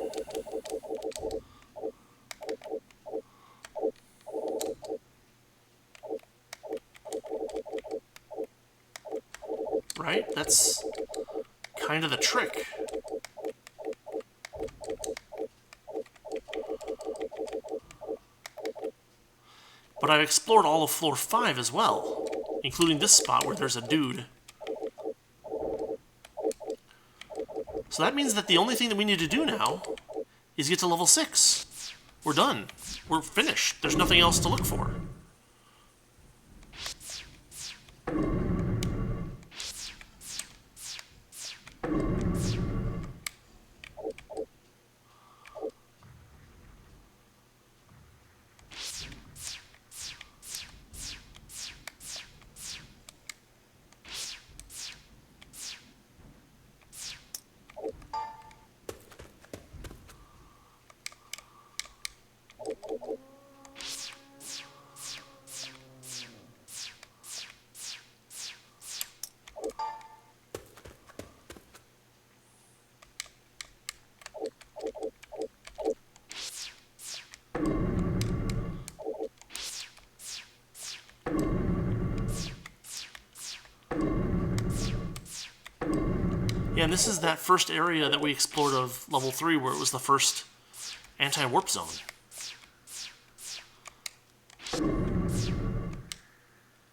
Right? That's kind of the trick. But I've explored all of floor 5 as well, including this spot where there's a dude. So that means that the only thing that we need to do now is get to level 6. We're done. We're finished. There's nothing else to look for. Yeah, and this is that first area that we explored of level 3 where it was the first anti-warp zone.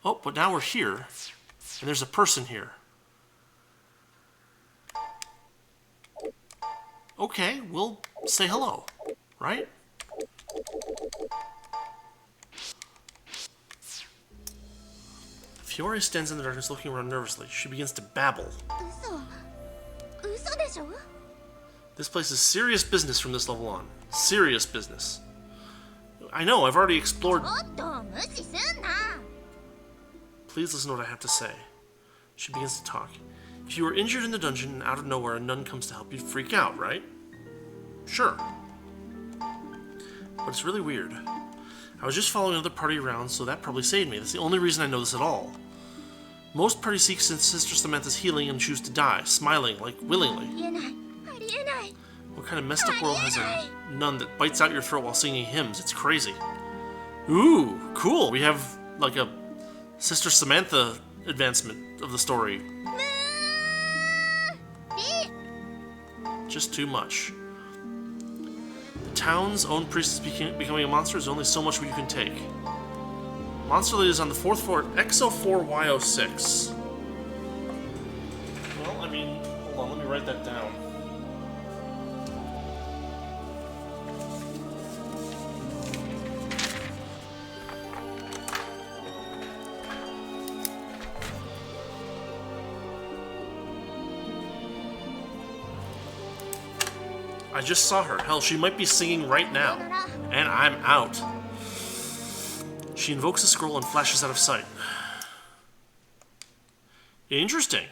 Oh, but now we're here. And there's a person here. Okay, we'll say hello, right? Fiore stands in the darkness looking around nervously. She begins to babble. This place is serious business from this level on. Serious business. I know, I've already explored... Please listen to what I have to say. She begins to talk. If you were injured in the dungeon and out of nowhere a nun comes to help, you'd freak out, right? Sure. But it's really weird. I was just following another party around, so that probably saved me. That's the only reason I know this at all. Most parties seek Sister Samantha's healing and choose to die, smiling, like willingly. What kind of messed up world has a nun that bites out your throat while singing hymns? It's crazy. Ooh, cool. We have, like, a Sister Samantha advancement of the story. Just too much. The town's own priest is becoming a monster. There's only so much you can take. Monster Lady is on the 4th floor at XO4Y06. Well, I mean, hold on, let me write that down. I just saw her. Hell, she might be singing right now. And I'm out. She invokes a scroll and flashes out of sight. Interesting.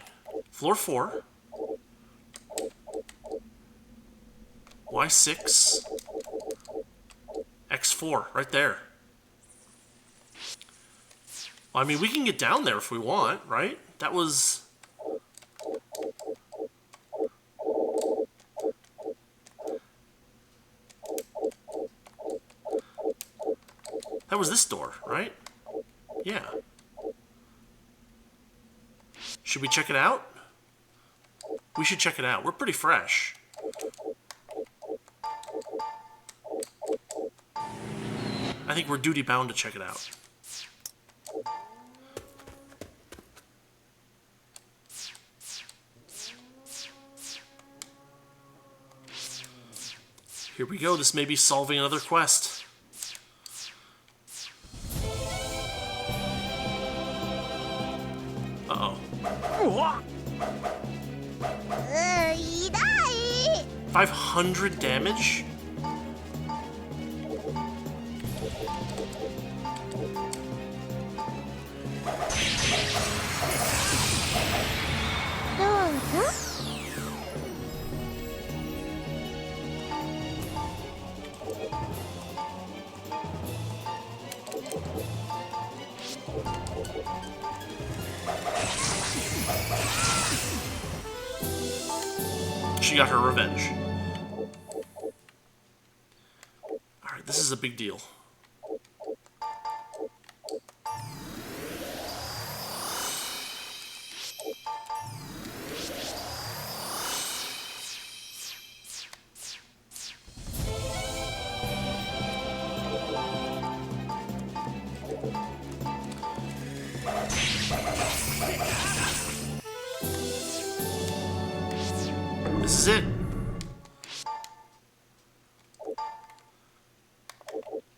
Floor 4. Y6. X4. Right there. Well, I mean, we can get down there if we want, right? That was... That was this door, right? Yeah. Should we check it out? We should check it out. We're pretty fresh. I think we're duty bound to check it out. Here we go. This may be solving another quest. Uh-oh. 500 damage? She got her revenge. Alright, this is a big deal. This is it.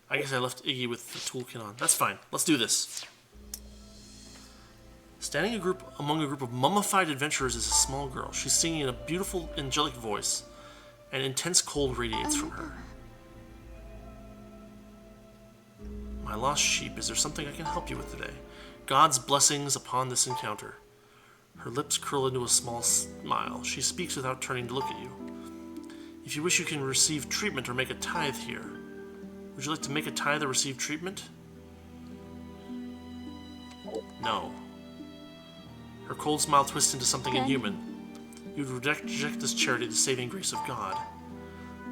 I guess I left Iggy with the toolkit on. That's fine. Let's do this. Standing among a group of mummified adventurers is a small girl. She's singing in a beautiful, angelic voice. An intense cold radiates from her. My lost sheep, is there something I can help you with today? God's blessings upon this encounter. Her lips curl into a small smile. She speaks without turning to look at you. If you wish, you can receive treatment or make a tithe here. Would you like to make a tithe or receive treatment? No. Her cold smile twists into something inhuman. You would reject this charity, the saving grace of God.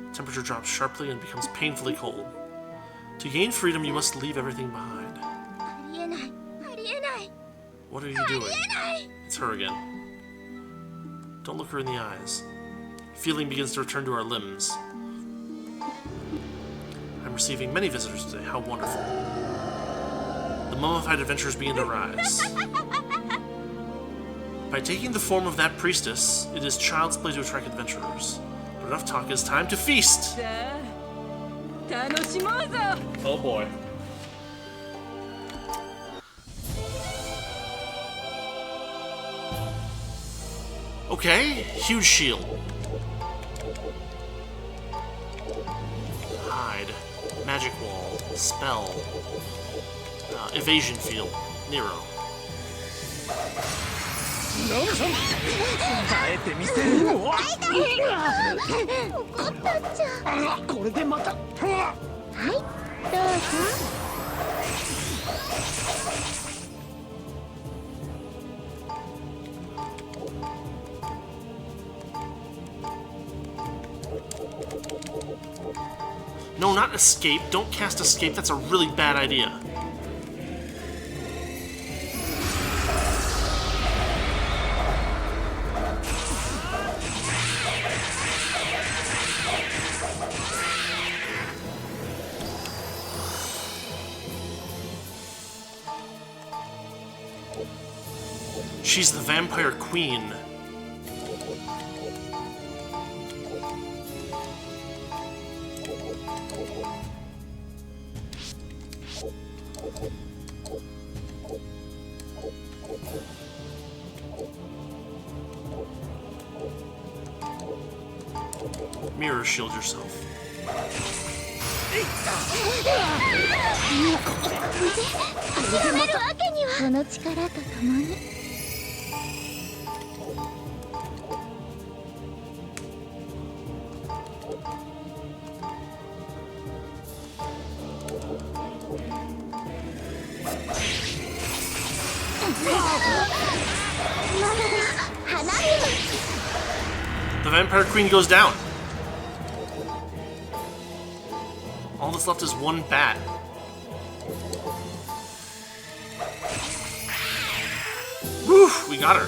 The temperature drops sharply and becomes painfully cold. To gain freedom, you must leave everything behind. What are you doing? It's her again. Don't look her in the eyes. Feeling begins to return to our limbs. I'm receiving many visitors today. How wonderful. The mummified adventurers begin to rise. By taking the form of that priestess, it is child's play to attract adventurers. But enough talk, it's time to feast! Oh boy. Okay, huge shield. Hide. Magic wall. Spell. Evasion field. Nero. No, not escape. Don't cast escape. That's a really bad idea. She's the vampire queen. Mirror shield yourself. The vampire queen goes down. All that's left is one bat. Whew, we got her.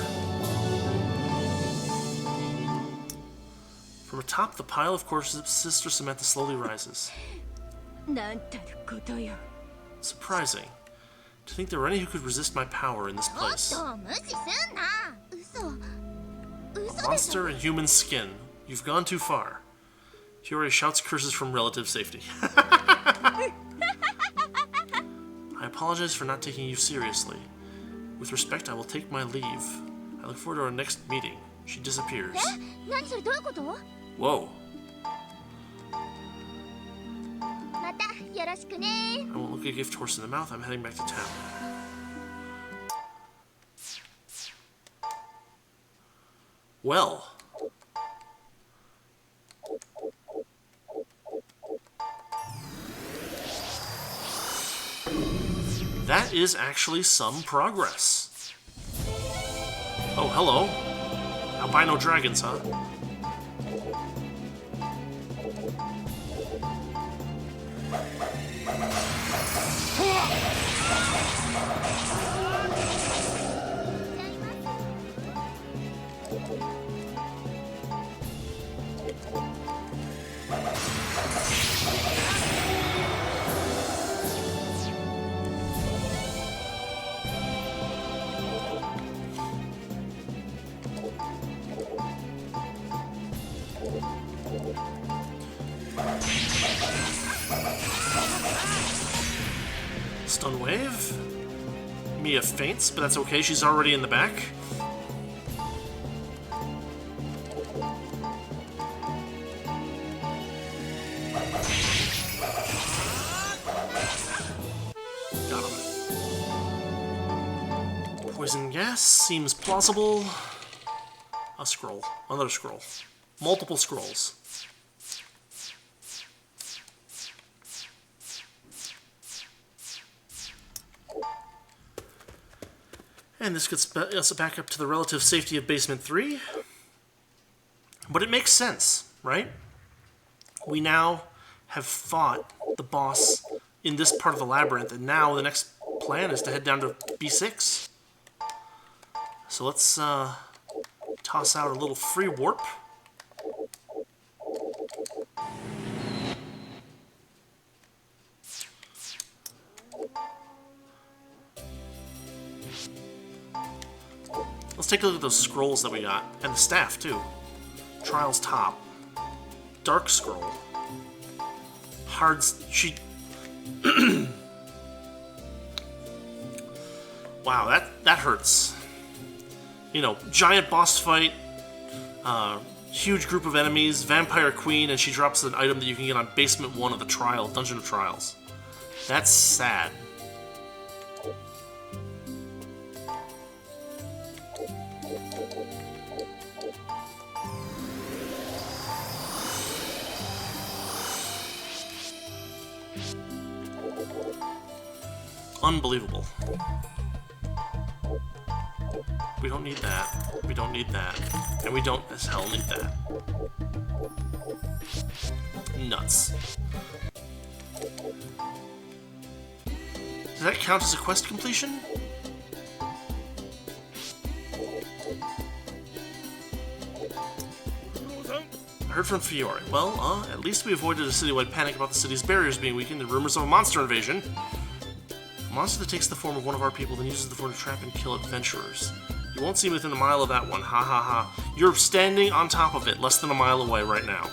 From atop the pile of corpses, Sister Samantha slowly rises. Surprising. To think there were any who could resist my power in this place. A monster in human skin. You've gone too far. Hiyori shouts curses from relative safety. I apologize for not taking you seriously. With respect, I will take my leave. I look forward to our next meeting. She disappears. Whoa. I won't look a gift horse in the mouth. I'm heading back to town. Well. That is actually some progress. Oh, hello. Albino dragons, huh? Stun wave. Mia faints, but that's okay. She's already in the back. Got him. Poison gas seems plausible. A scroll. Another scroll. Multiple scrolls. And this gets us back up to the relative safety of Basement 3. But it makes sense, right? We now have fought the boss in this part of the labyrinth, and now the next plan is to head down to B6. So let's toss out a little free warp. Let's take a look at those scrolls that we got. And the staff, too. Trials top. Dark scroll. She... Wow, that hurts. You know, giant boss fight, huge group of enemies, Vampire Queen, and she drops an item that you can get on Basement 1 of the Dungeon of Trials. That's sad. Unbelievable. We don't need that. We don't need that. And we don't as hell need that. Nuts. Does that count as a quest completion? I heard from Fiore. Well, at least we avoided a citywide panic about the city's barriers being weakened and rumors of a monster invasion. A monster that takes the form of one of our people, then uses the form to trap and kill adventurers. You won't see me within a mile of that one. Ha ha ha. You're standing on top of it, less than a mile away right now.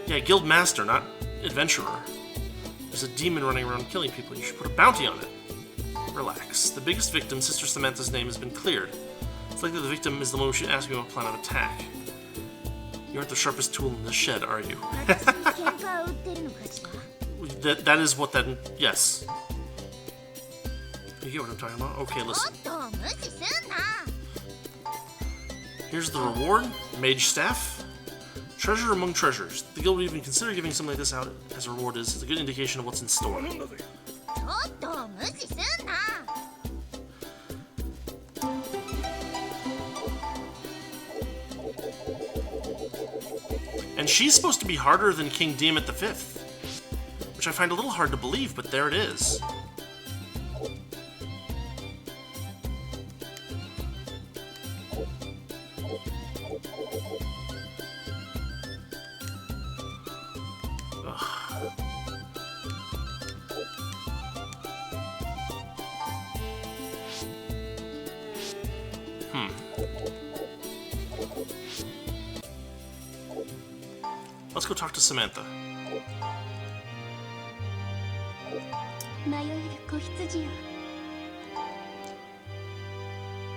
Yeah, guild master, not adventurer. There's a demon running around killing people. You should put a bounty on it. Relax. The biggest victim, Sister Samantha's name, has been cleared. It's likely the victim is the one we should ask about plan of attack. You aren't the sharpest tool in the shed, are you? that is what that... Yes. You get what I'm talking about? Okay, listen. Here's the reward. Mage Staff. Treasure among treasures. The guild would even consider giving something like this out as a reward is a good indication of what's in store. And she's supposed to be harder than King Diamond the Fifth, which I find a little hard to believe, but there it is. Let's go talk to Samantha.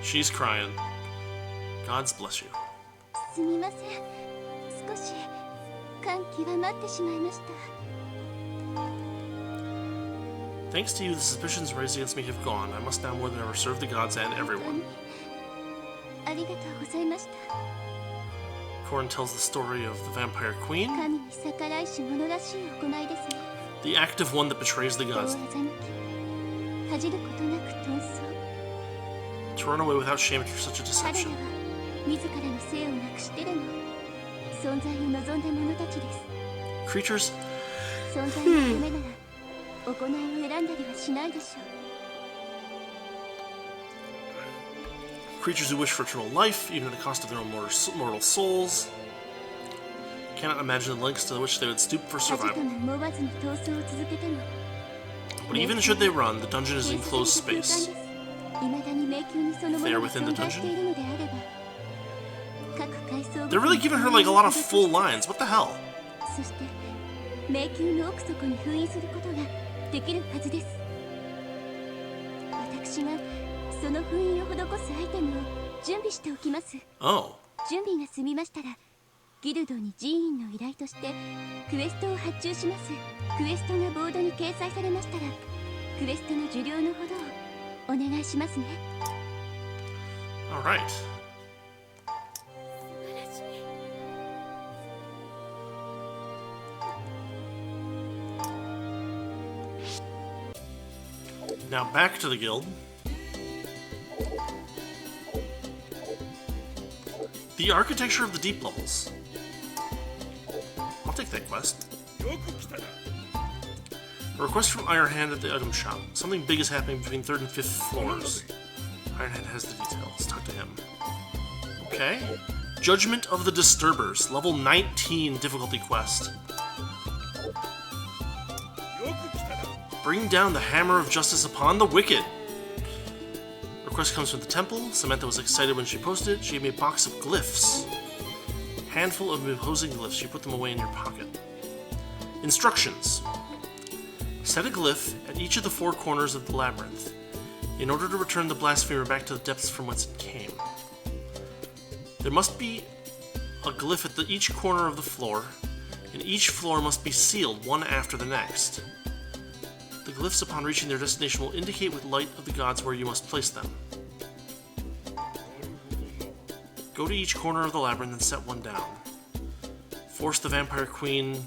She's crying. God's bless you. Thanks to you, the suspicions raised against me have gone. I must now more than ever serve the gods and everyone. Corin tells the story of the Vampire Queen, the active one that betrays the gods, to run away without shame after such a deception. Creatures... Creatures who wish for eternal life, even at the cost of their own mortal souls. Cannot imagine the lengths to which they would stoop for survival. But even should they run, the dungeon is enclosed space. If they are within the dungeon? They're really giving her like a lot of full lines. What the hell? Oh. ギルドに寺院の依頼としてクエストを発注します。クエストがボードに掲載されましたら、クエストの受領のほどをお願いしますね。All right. Now back to the guild. The architecture of the deep levels. I'll take that quest. A request from Ironhand at the item shop. Something big is happening between 3rd and 5th floors. Ironhand has the details. Talk to him. Okay. Judgment of the Disturbers. Level 19 difficulty quest. Bring down the hammer of justice upon the wicked. Request comes from the temple. Samantha was excited when she posted it. She gave me a box of glyphs. Handful of imposing glyphs. You put them away in your pocket. Instructions. Set a glyph at each of the 4 corners of the labyrinth in order to return the blasphemer back to the depths from whence it came. There must be a glyph at each corner of the floor, and each floor must be sealed one after the next. The glyphs upon reaching their destination will indicate with light of the gods where you must place them. Go to each corner of the labyrinth and set one down. Force the vampire queen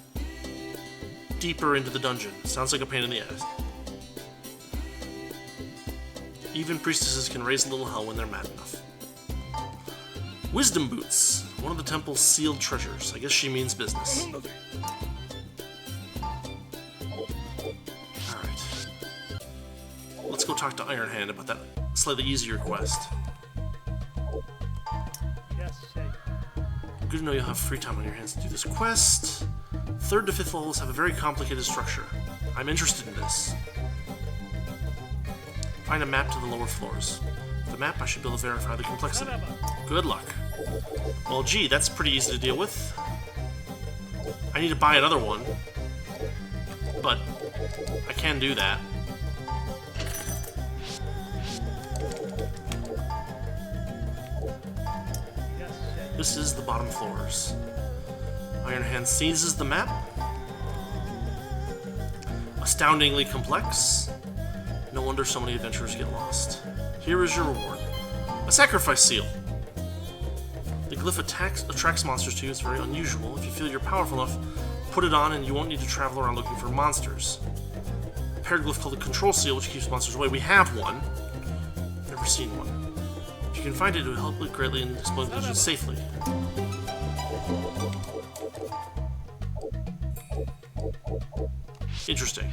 deeper into the dungeon. Sounds like a pain in the ass. Even priestesses can raise a little hell when they're mad enough. Wisdom boots. One of the temple's sealed treasures. I guess she means business. Alright. Let's go talk to Iron Hand about that slightly easier quest. Good to know you'll have free time on your hands to do this quest. 3rd to 5th levels have a very complicated structure. I'm interested in this. Find a map to the lower floors. With the map, I should be able to verify the complexity. Good luck. Well, gee, that's pretty easy to deal with. I need to buy another one, but I can do that. This is the bottom floors. Iron Hand seizes the map. Astoundingly complex. No wonder so many adventurers get lost. Here is your reward. A sacrifice seal. The glyph attracts monsters to you. It's very unusual. If you feel you're powerful enough, put it on and you won't need to travel around looking for monsters. A paired glyph called the control seal, which keeps monsters away. We have one. Never seen one. If you can find it, it will help greatly in exploring the dungeon safely. Interesting.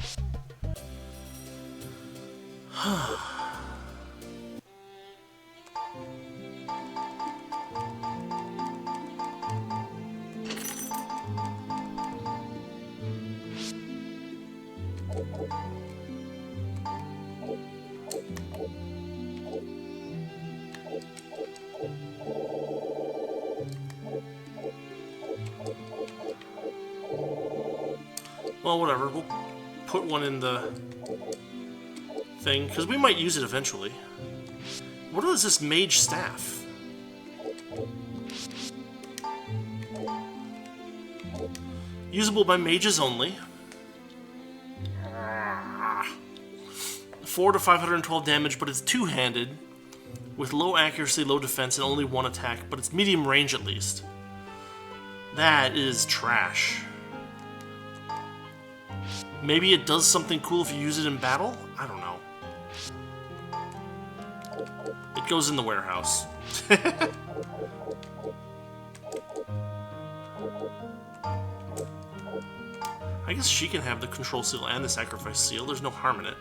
Well, whatever. We'll put one in the thing, because we might use it eventually. What is this mage staff? Usable by mages only. 4 to 512 damage, but it's two-handed, with low accuracy, low defense, and only 1 attack, but it's medium range at least. That is trash. Maybe it does something cool if you use it in battle? I don't know. It goes in the warehouse. I guess she can have the control seal and the sacrifice seal. There's no harm in it.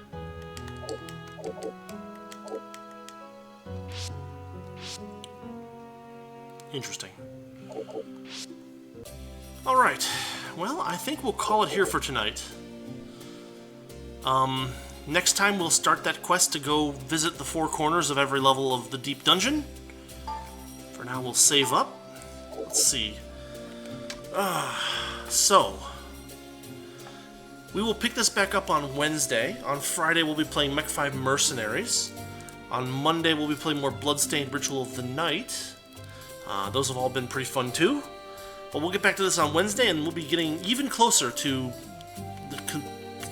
Interesting. Alright. Well, I think we'll call it here for tonight. Next time we'll start that quest to go visit the 4 corners of every level of the deep dungeon. For now, we'll save up. Let's see. So, we will pick this back up on Wednesday. On Friday, we'll be playing Mech 5 Mercenaries. On Monday, we'll be playing more Bloodstained Ritual of the Night. Those have all been pretty fun, too. But we'll get back to this on Wednesday, and we'll be getting even closer to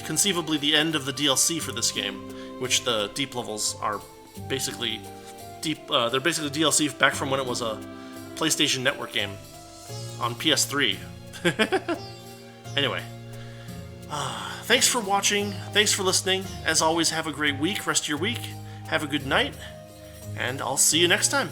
conceivably the end of the DLC for this game, which the deep levels are basically deep. They're basically DLC back from when it was a PlayStation Network game on PS3. Anyway, thanks for watching. Thanks for listening. As always, have a great week. Rest of your week. Have a good night, and I'll see you next time.